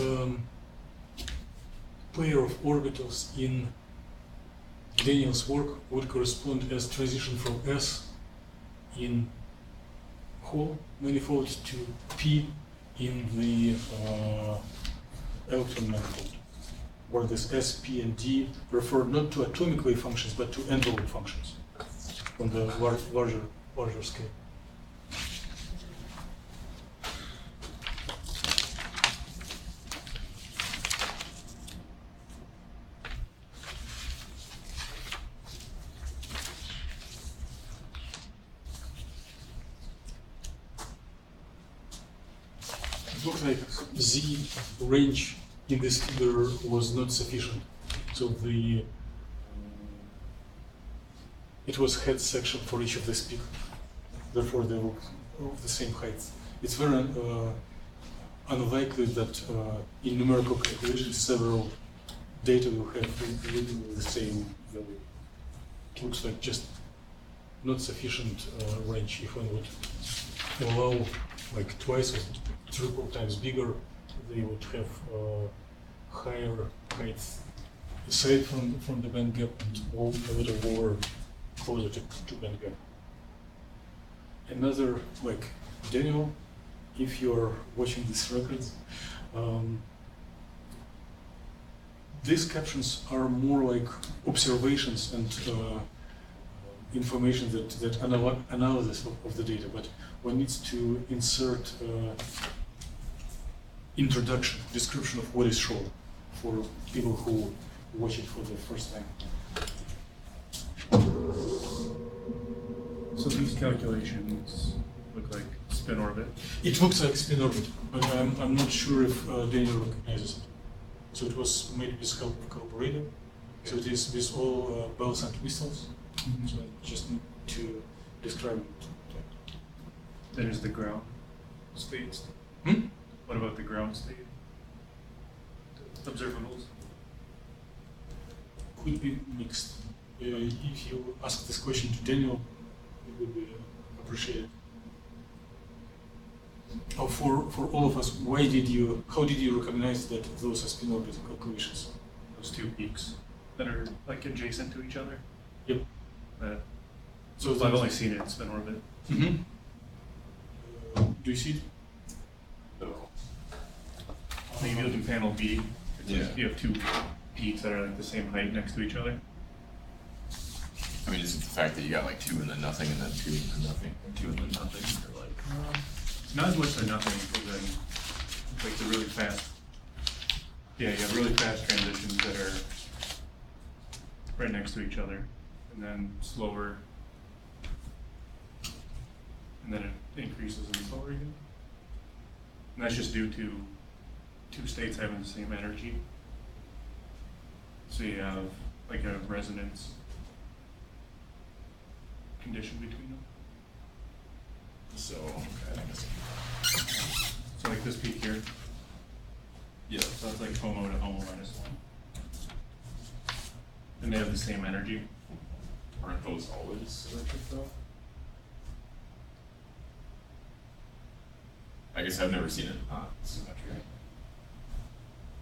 pair of orbitals in Daniel's work would correspond as transition from S in hole manifold to P in the electron manifold, where this S, P, and D refer not to atomic wave functions but to envelope functions on the larger scale. It looks like Z range in this figure was not sufficient, so it was head section for each of these peaks. Therefore, they were of the same height. It's very unlikely that in numerical calculations several data will have the same value. It looks like just not sufficient range. If one would allow like twice or triple times bigger, they would have higher height aside from the band gap and a little lower closer to band gap. Another, like Daniel, if you're watching these records, these captions are more like observations and information that analysis of the data, but one needs to insert introduction, description of what is shown for people who watch it for the first time. So these calculations look like spin orbit. It looks like spin orbit, but I'm not sure if Daniel recognizes it. So it was made with calculator. So it is with all bells and whistles. Mm-hmm. So I just need to describe it. There's the ground states. Hmm? What about the ground state? Observables? Could be mixed. If you ask this question to Daniel, it would be appreciated. Oh, for all of us, how did you recognize that those are spin orbit calculations? Those two peaks that are like adjacent to each other. Yep. So I've only seen it in spin orbit. Mm-hmm. Do you see it? No. Maybe you look in panel B. Yeah. You have two peaks that are like the same height next to each other. I mean, is it the fact that you got like 2 and then nothing and then 2 and then nothing, 2 and then nothing, or like? Not as much as nothing, but then like the really fast. Yeah, you have really fast transitions that are right next to each other, and then slower, and then it increases and slower again. And that's just due to two states having the same energy. So you have like a resonance condition between them. So, okay, I guess. So like this peak here, Yeah. so it's like HOMO to HOMO minus 1. And they have the same energy. Aren't those always symmetric though? I guess I've never seen it not symmetric.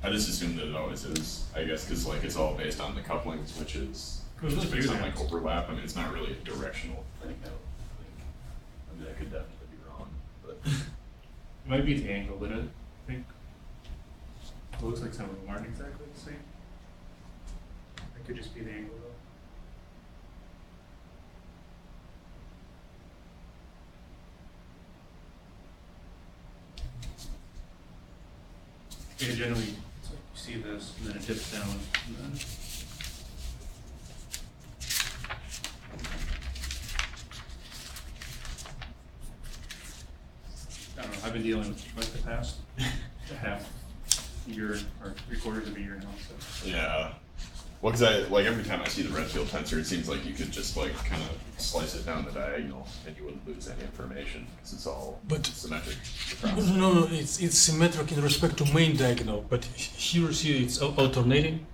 I just assume that it always is, I guess, because like it's all based on the couplings, which is just based on like overlap. I mean, it's not really a directional thing. I don't think. I mean, I could definitely be wrong, but It might be the angle that I think. It looks like some of them aren't exactly the same. It could just be the angle though. Yeah, generally, it's like you see this, and then it dips down, and then I don't know. I've been dealing with like the past half year or 3/4 of a year now. So Yeah. Well, because every time I see the red field tensor, it seems like you could just kind of slice it down the diagonal, and you wouldn't lose any information because it's all But- symmetric. No, it's symmetric in respect to main diagonal, but here you see it's alternating.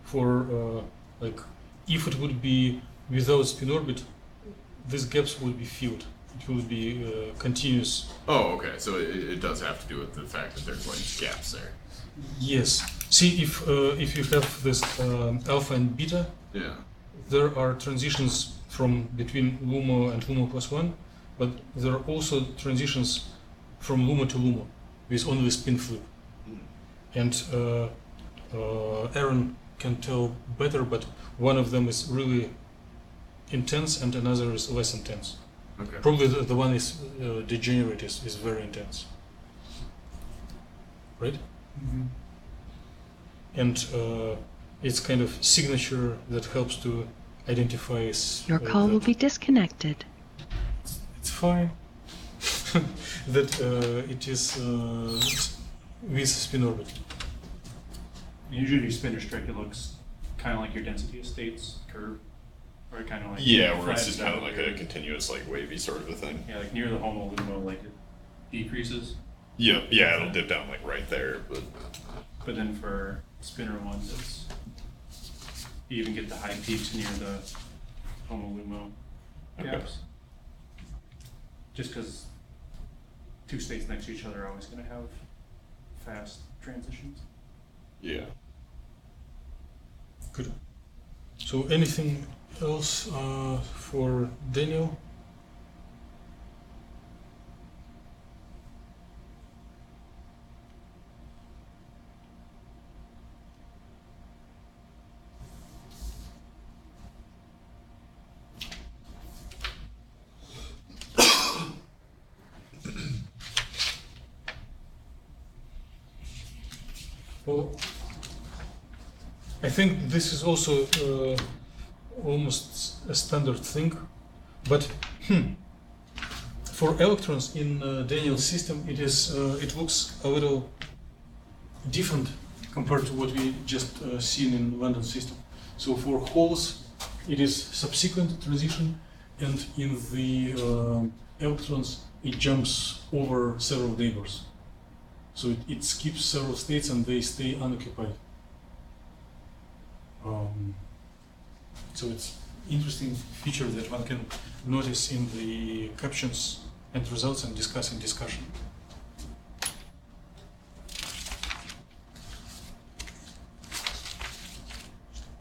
For if it would be without spin orbit, these gaps would be filled. It will be continuous. Oh, okay. So it does have to do with the fact that there's gaps there. Yes. See, if you have this alpha and beta, Yeah. there are transitions from between LUMO and LUMO +1, but there are also transitions from LUMO to LUMO with only spin flip. And Aaron can tell better, but one of them is really intense and another is less intense. Okay. Probably the one is degenerate is very intense. Right? And it's kind of signature that helps to identify. Your call will be disconnected. It's fine. That it is with spin orbit. usually, if you spin restrict, it looks kind of like your density of states curve, or kind of like Yeah, where it's flattens just kind of out. like a continuous, wavy sort of a thing. Yeah, like near the homo lumo, like it decreases. Yeah, yeah, it'll dip down right there, But then for spinner ones, it's you even get the high peaks near the homo lumo gaps. Just because two states next to each other are always going to have fast transitions. yeah. Good. So anything else for Daniel? Well, I think this is also almost a standard thing, but for electrons in Daniel's system, it looks a little different compared to what we just seen in London system. So for holes, it is subsequent transition, and in the electrons, it jumps over several neighbors. So it skips several states and they stay unoccupied. So it's interesting feature that one can notice in the captions and results and discuss in discussion.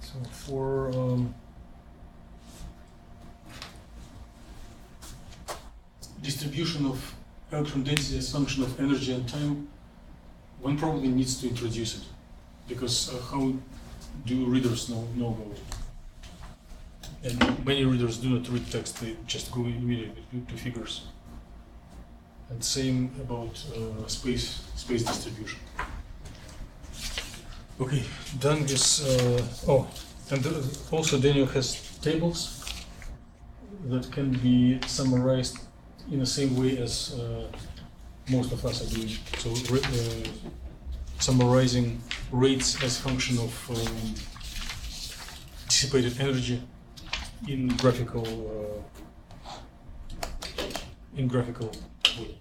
So for distribution of electron density as function of energy and time, one probably needs to introduce it, because how do readers know about it? And many readers do not read text; they just go immediately to figures. And same about space distribution. Okay, done with. And also Daniel has tables that can be summarized in the same way as most of us are doing. So summarizing rates as function of dissipated energy in graphical way.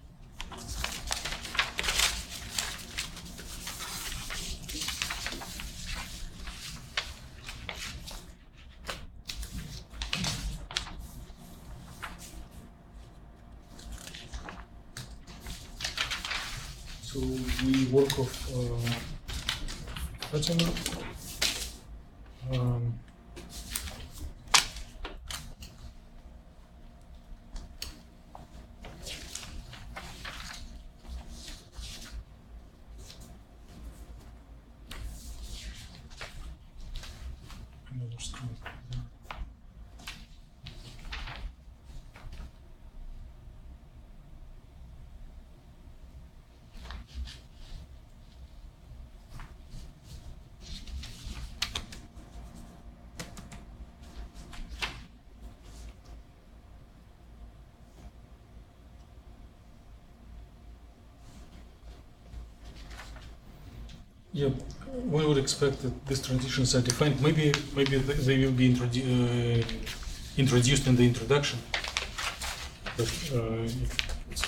So we work of Fatima. Another screen. Yeah, one would expect that these transitions are defined. Maybe they will be introduced in the introduction, but it's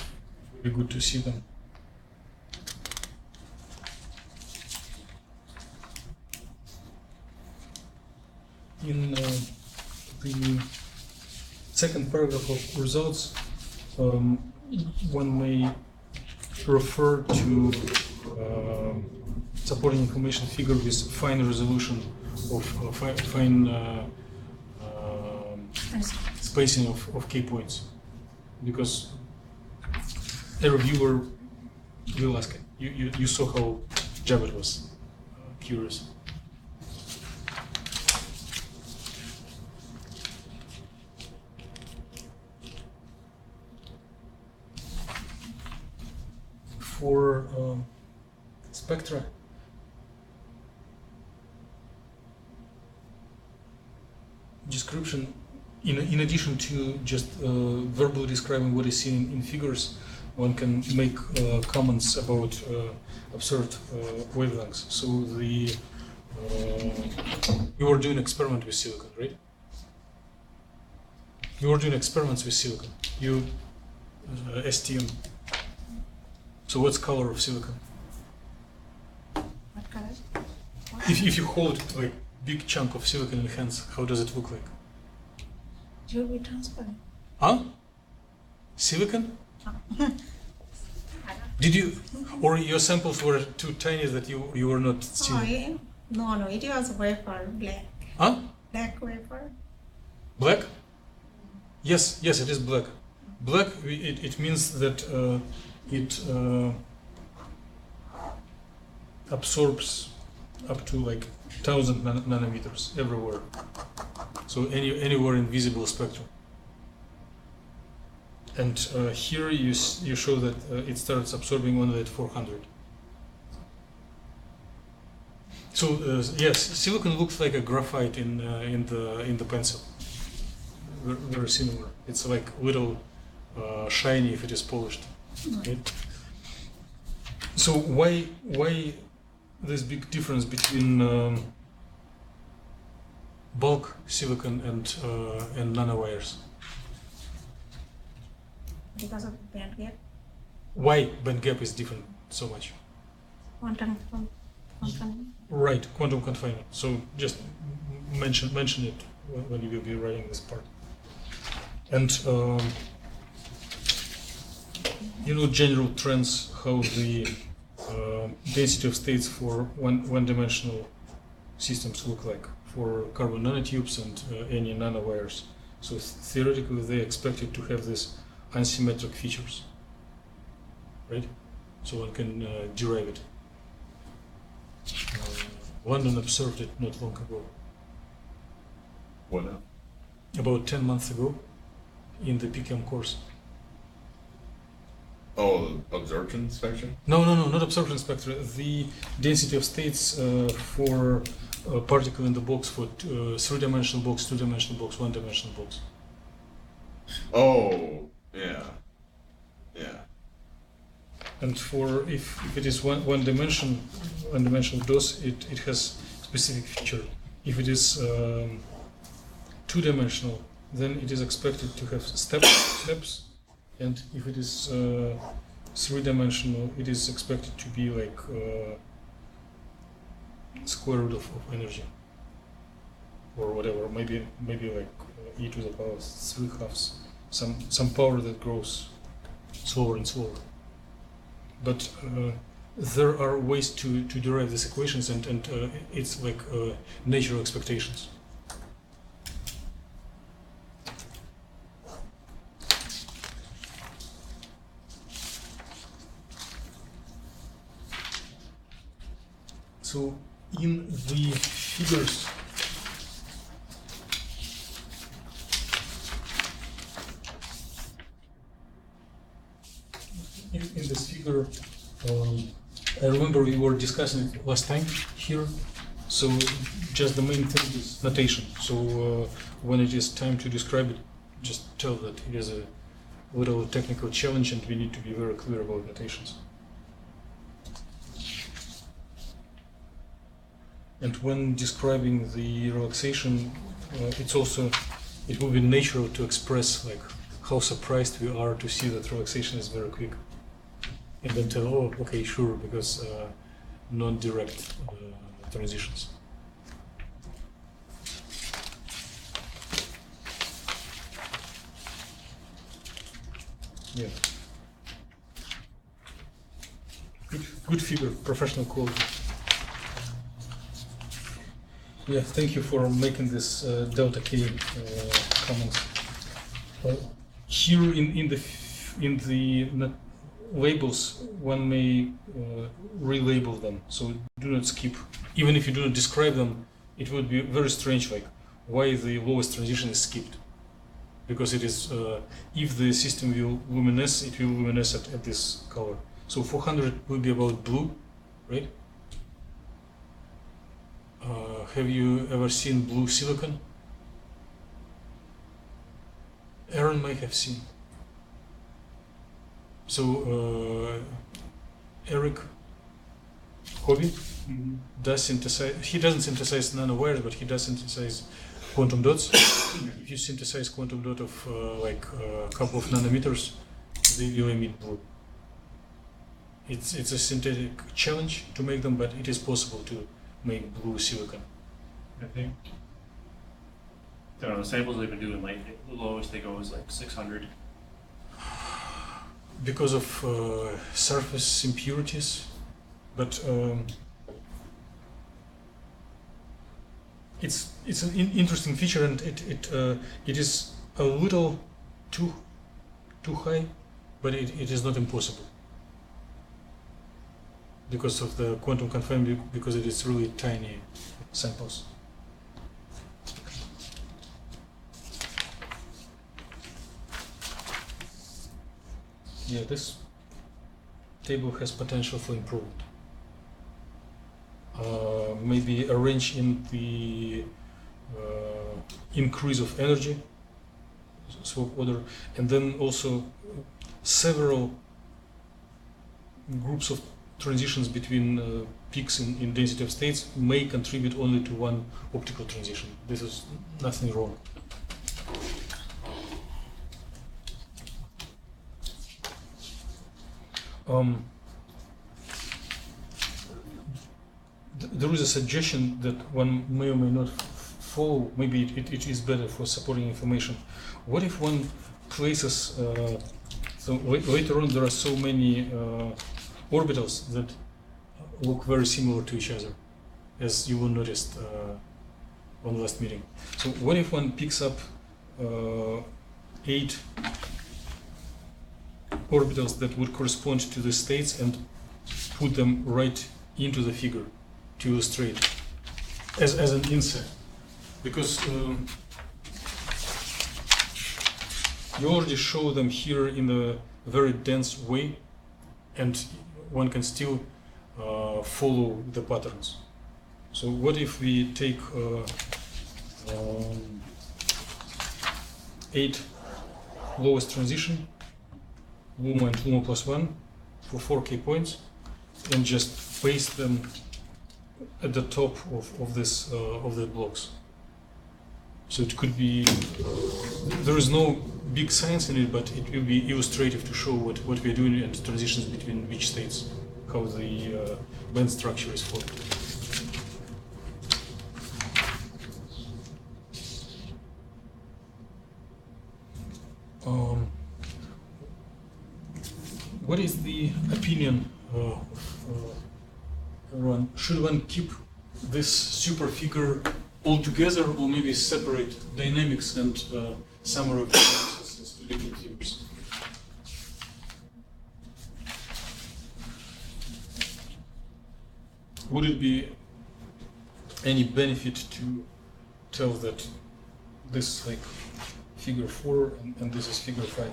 very good to see them. In the second paragraph of results, one may refer to supporting information figure with fine resolution of fine spacing of key points, because a reviewer will ask it. You saw how Javid was curious. For spectra, description, in addition to just verbally describing what is seen in figures, one can make comments about observed wavelengths. So you were doing experiment with silicon, right? You were doing experiments with silicon. You STM. So what's color of silicon? What color? If you hold like big chunk of silicon in hands, how does it look like? It will be transparent. Huh? Silicon? Did you, or your samples were too tiny that you were not Oh, seeing? yeah. No, it was wafer, black. Huh? Black wafer. Black? Yes, it is black. Black, it means that it absorbs up to like 1,000 nanometers everywhere. So anywhere in visible spectrum. And here you show that it starts absorbing only at 400. So yes, silicon looks like a graphite in the pencil. Very similar. It's like little shiny if it is polished. Right? So why this big difference between bulk silicon and nanowires? Because of the band gap. Why band gap is different so much? Quantum. Right, quantum confinement. So just mention it when you will be writing this part. And general trends, how the density of states for one-dimensional systems look like for carbon nanotubes and any nanowires. So theoretically, they expected to have these unsymmetric features, right? So one can derive it. London observed it not long ago. What now? About 10 months ago, in the PChem course. Oh, absorption spectrum? No, not absorption spectra. The density of states for a particle in the box for three-dimensional box, two-dimensional box, one-dimensional box. Oh, yeah. And for if it is one-dimensional dose, it has specific feature. If it is two-dimensional, then it is expected to have steps, and if it is three-dimensional, it is expected to be like square root of energy, or whatever. Maybe like e to the power 3/2, some power that grows slower and slower. But there are ways to derive these equations, and it's like natural expectations. So in the figures, in this figure, I remember we were discussing it last time here. So just the main thing is notation. So when it is time to describe it, just tell that it is a little technical challenge, and we need to be very clear about notations. And when describing the relaxation, it will be natural to express like how surprised we are to see that relaxation is very quick. And then tell, oh, okay, sure, because non-direct transitions. Yeah. Good figure, professional quality. Yeah, thank you for making this delta K comments. Here in the labels, one may relabel them, so do not skip. Even if you do not describe them, it would be very strange, like why the lowest transition is skipped. Because it is, if the system will luminesce, it will luminesce at this color. So 400 will be about blue, right? Have you ever seen blue silicon? Aaron might have seen. So Eric Hobby does synthesize. He doesn't synthesize nanowires, but he does synthesize quantum dots. If you synthesize quantum dot of like a couple of nanometers, they will emit blue. It's a synthetic challenge to make them, but it is possible to make blue silicon. I think. I don't know, the samples they've been doing lately, the lowest they go is like 600. Because of surface impurities, but it's an interesting feature, and it is a little too high, but it is not impossible because of the quantum confinement, because it is really tiny samples. Yeah, this table has potential for improvement. Maybe a range in the increase of energy, swap order, and then also several groups of transitions between peaks in density of states may contribute only to one optical transition. This is nothing wrong. There is a suggestion that one may or may not follow. Maybe it is better for supporting information. What if one places, so later on there are so many orbitals that look very similar to each other, as you will notice on last meeting. So what if one picks up 8 orbitals that would correspond to the states and put them right into the figure to illustrate as an inset, because you already show them here in a very dense way, and one can still follow the patterns. So what if we take 8 lowest transition, Luma and Luma plus 1 for 4K points, and just paste them at the top of the blocks. So it could be, there is no big science in it, but it will be illustrative to show what we are doing and transitions between which states, how the band structure is formed. What is the opinion of everyone? Should one keep this super figure all together, or maybe separate dynamics and summary of dynamics as two different figures? Would it be any benefit to tell that this is like figure 4 and this is figure 5?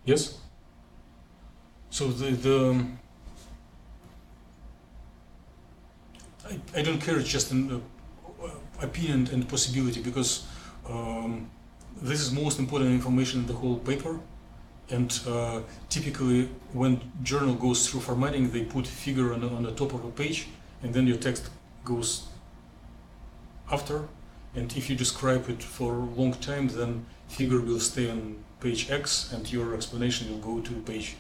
Yes? So I don't care, it's just an opinion and possibility, because this is most important information in the whole paper, And typically, when journal goes through formatting, they put figure on the top of a page, and then your text goes after. And if you describe it for a long time, then figure will stay on page X, and your explanation will go to page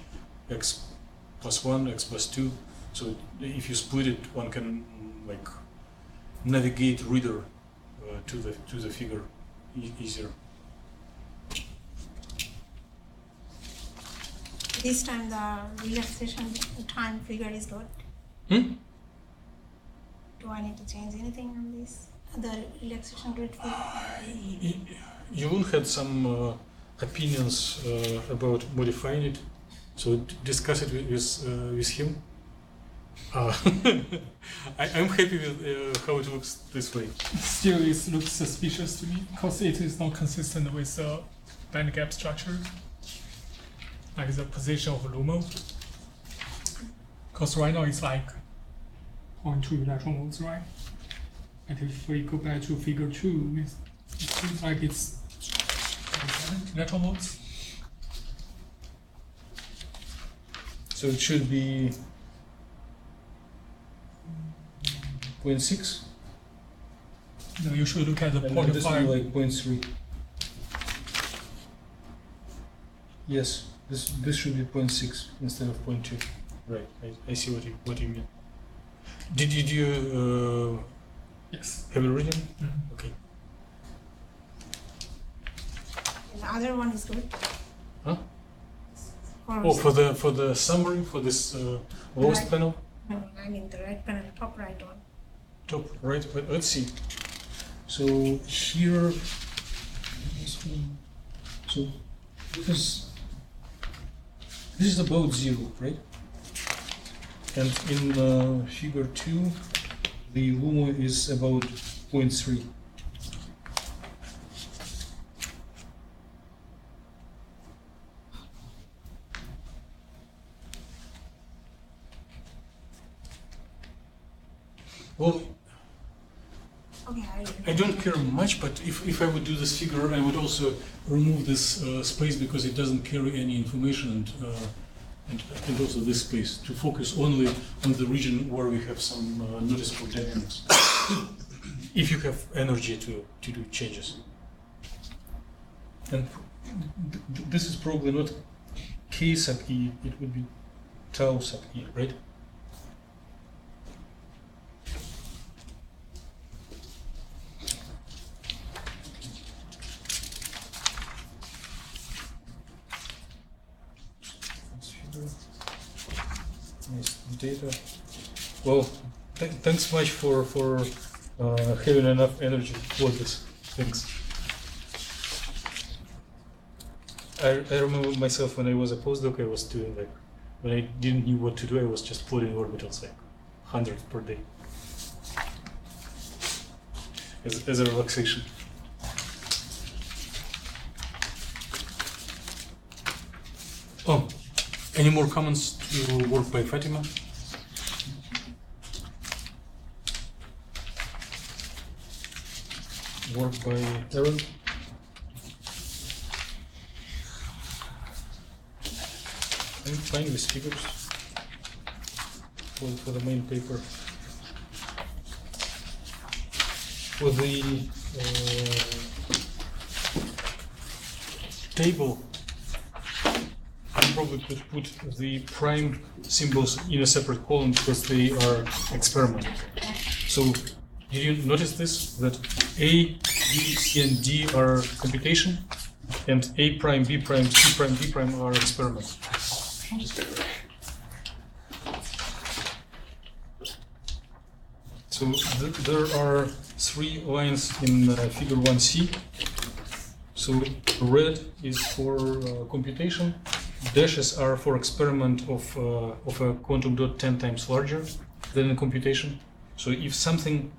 X+1, X+2. So if you split it, one can like navigate reader to the figure easier. This time the relaxation time figure is good. Hmm? Do I need to change anything on this? The relaxation rate figure? You will have some opinions about modifying it, so discuss it with him. I'm happy with how it looks this way. Still, it looks suspicious to me because it is not consistent with the band gap structure, like the position of LUMO. Because right now it's like 0.2 electron volts, right? And if we go back to figure 2, it seems like it's 0.7 electron volts. So it should be 0.6. No, you should look at the And then this will be 0.5. like 0.3. Yes, this should be 0.6 instead of 0.2. Right, I see what you mean. Did you Yes. have it written? Mhm. Okay. The other one is good. Huh? Or Oh, for the summary for this lowest Right. panel, no, I mean the right panel, top right one. top right. But let's see. So here, this one. So this is about 0, right? And in figure 2, the LUMO is about 0.3. Well, Okay, I don't care much, but if I would do this figure, I would also remove this space because it doesn't carry any information, and also this space to focus only on the region where we have some noticeable dynamics. If you have energy to do changes. And this is probably not K sub E, it would be tau sub E, right? Nice data. Well, thanks much for having enough energy for this. Thanks. I remember myself when I was a postdoc, I was doing like, when I didn't know what to do, I was just plotting orbitals like 100 per day as a relaxation. Oh, any more comments to work by Fatima? Work by Aaron? I'm fine with figures for the main paper. For the table, I probably could put the prime symbols in a separate column because they are experiment. So, did you notice this? That A, B, C, and D are computation, and A prime, B prime, C prime, D prime are experiments. So there are 3 lines in figure 1C. So red is for computation, dashes are for experiment of a quantum dot 10 times larger than in computation. So if something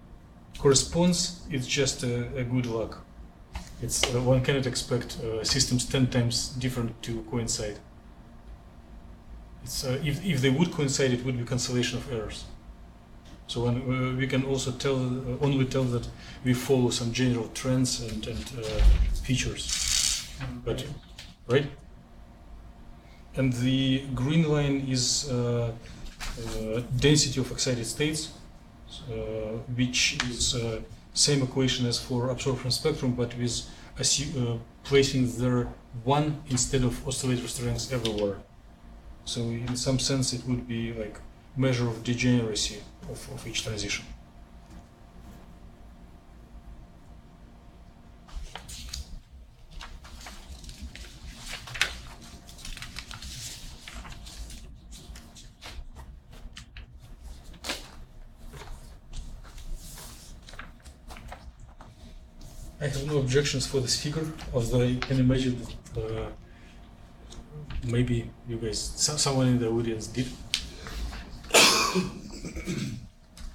corresponds, it's just a good luck. It's one cannot expect systems 10 times different to coincide. It's, if they would coincide, it would be cancellation of errors. So when, we can also tell only tell that we follow some general trends and features. But right? and the green line is density of excited states, which is same equation as for absorption spectrum, but with placing there one instead of oscillator strengths everywhere. So in some sense it would be like measure of degeneracy of each transition. I have no objections for this figure, although I can imagine that maybe you guys, someone in the audience did.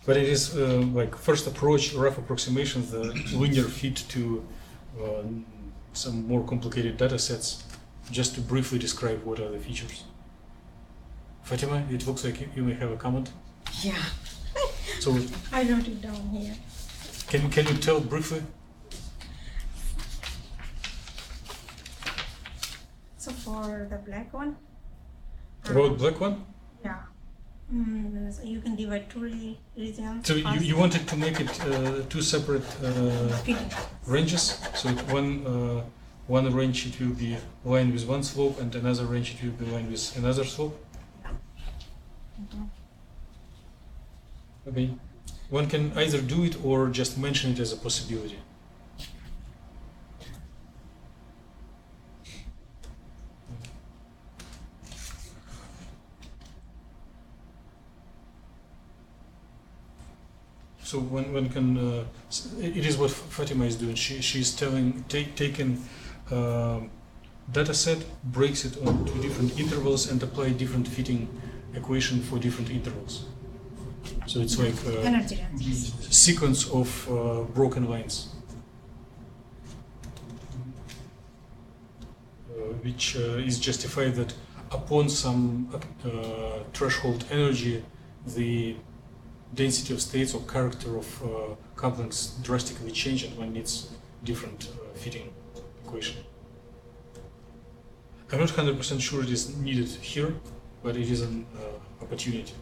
But it is like first approach, rough approximation, the linear fit to some more complicated data sets, just to briefly describe what are the features. Fatima, it looks like you may have a comment. Yeah. So I wrote it down here. can you tell briefly? So for the black one. About black one? Yeah. So you can divide two regions. So you wanted to make it two separate Fitting. ranges. So one range it will be line with one slope, and another range it will be line with another slope. Okay. One can either do it or just mention it as a possibility. So one can, it is what Fatima is doing. She's taking data set, breaks it onto different intervals, and apply different fitting equation for different intervals. So it's like Energy ranges. sequence of broken lines, which is justified that upon some threshold energy, the density of states or character of couplings drastically change, and one needs different fitting equation. I'm not 100% sure it is needed here, but it is an opportunity.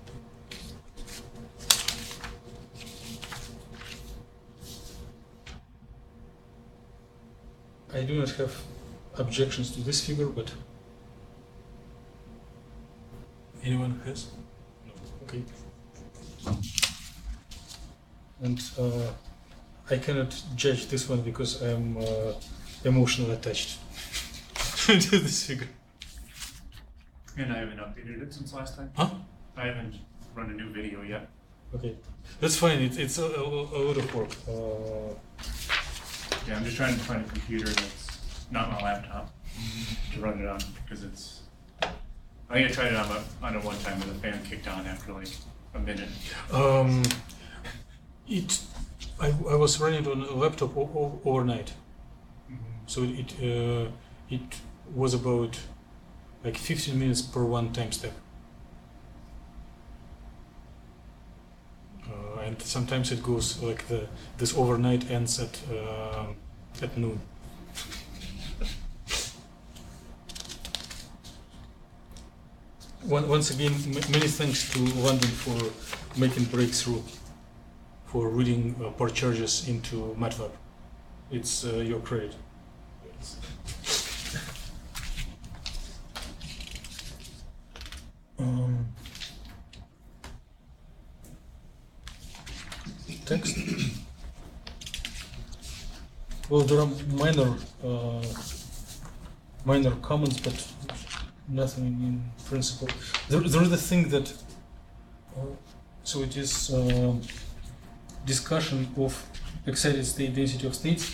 I do not have objections to this figure, but anyone has? No. Okay. And I cannot judge this one because I'm emotionally attached to this figure. And I haven't updated it since last time. Huh? I haven't run a new video yet. Okay, that's fine. It's a lot of work. Yeah, I'm just trying to find a computer that's not my laptop to run it on, because it's. I think I tried it on a one time, but the fan kicked on after like a minute. I was running it on a laptop overnight, so it was about like 15 minutes per one time step, and sometimes it goes like this overnight ends at noon. Once again, many thanks to London for making breakthrough for reading part charges into MATLAB. It's your credit. Text. Well, there are minor comments, but nothing in principle. There is the thing that, so it is discussion of excited state density of states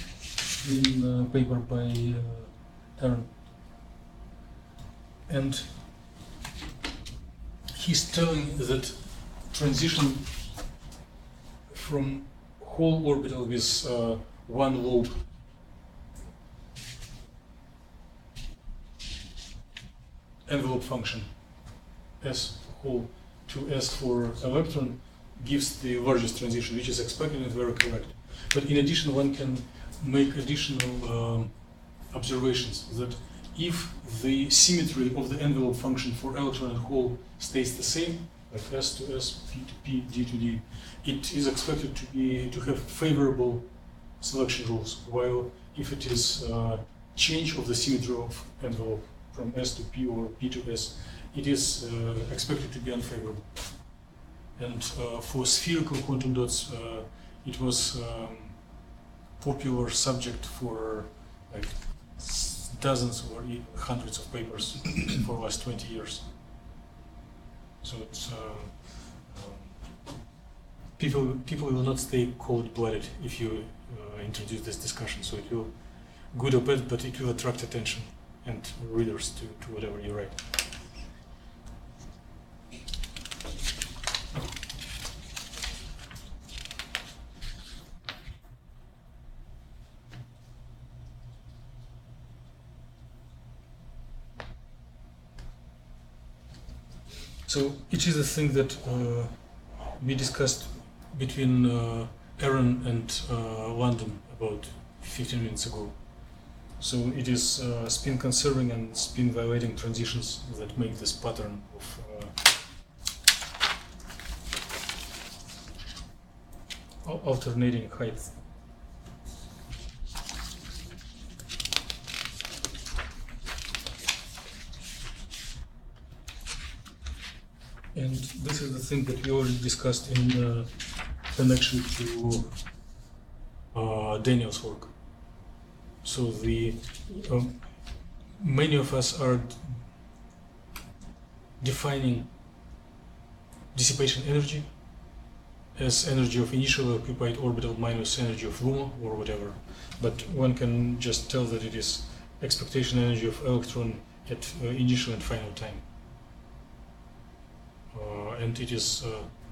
in a paper by Aaron. And he's telling that transition from whole orbital with one lobe envelope function S whole to S for electron gives the largest transition, which is expected and very correct. But in addition, one can make additional observations that if the symmetry of the envelope function for electron and hole stays the same, like S to S, P to P, D to D, it is expected to have favorable selection rules, while if it is change of the symmetry of envelope from S to P or P to S, it is expected to be unfavorable. And for spherical quantum dots, it was popular subject for like dozens or hundreds of papers for the last 20 years. So it's people will not stay cold-blooded if you introduce this discussion. So it will, good or bad, but it will attract attention and readers to whatever you write. So it is a thing that we discussed between Aaron and London about 15 minutes ago. So it is spin conserving and spin violating transitions that make this pattern of alternating height. And this is the thing that we already discussed in connection to Daniel's work. So the many of us are defining dissipation energy as energy of initially occupied orbital minus energy of LUMO or whatever, but one can just tell that it is expectation energy of electron at initial and final time. And it is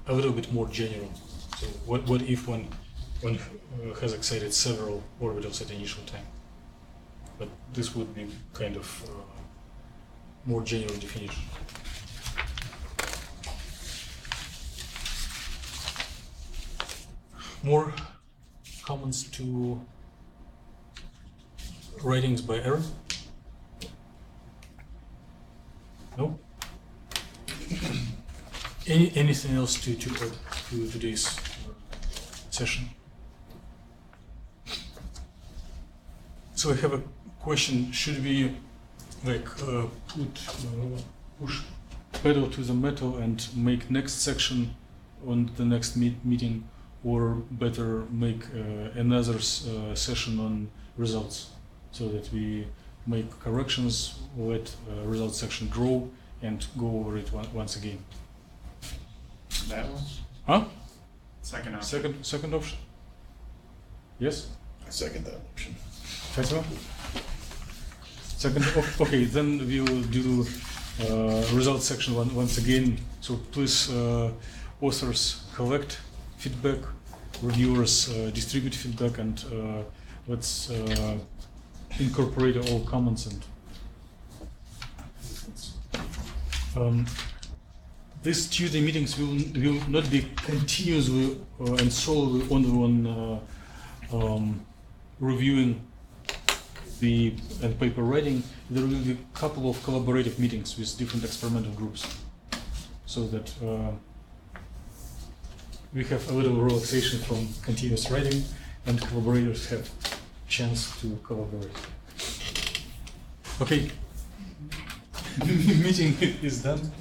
a little bit more general. So what if one has excited several orbitals at initial time? But this would be kind of more general definition. More comments to writings by Aaron? No? Anything else to add to today's session? So I have a question: should we like push pedal to the metal and make next section on the next meeting, or better make another session on results, so that we make corrections, let results section grow, and go over it once again? That one? Huh? Second option. Second option? Yes? I second that motion. Fatima? Second, okay, then we will do results section once again. So please, authors collect feedback, reviewers distribute feedback, and let's incorporate all comments. And these Tuesday meetings will not be continuously and solely on reviewing the paper writing. There will be a couple of collaborative meetings with different experimental groups, so that we have a little relaxation from continuous writing, and collaborators have chance to collaborate. Okay, meeting is done.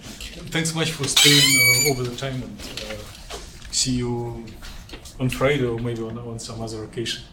Thanks much for staying over the time, and see you on Friday or maybe on some other occasion.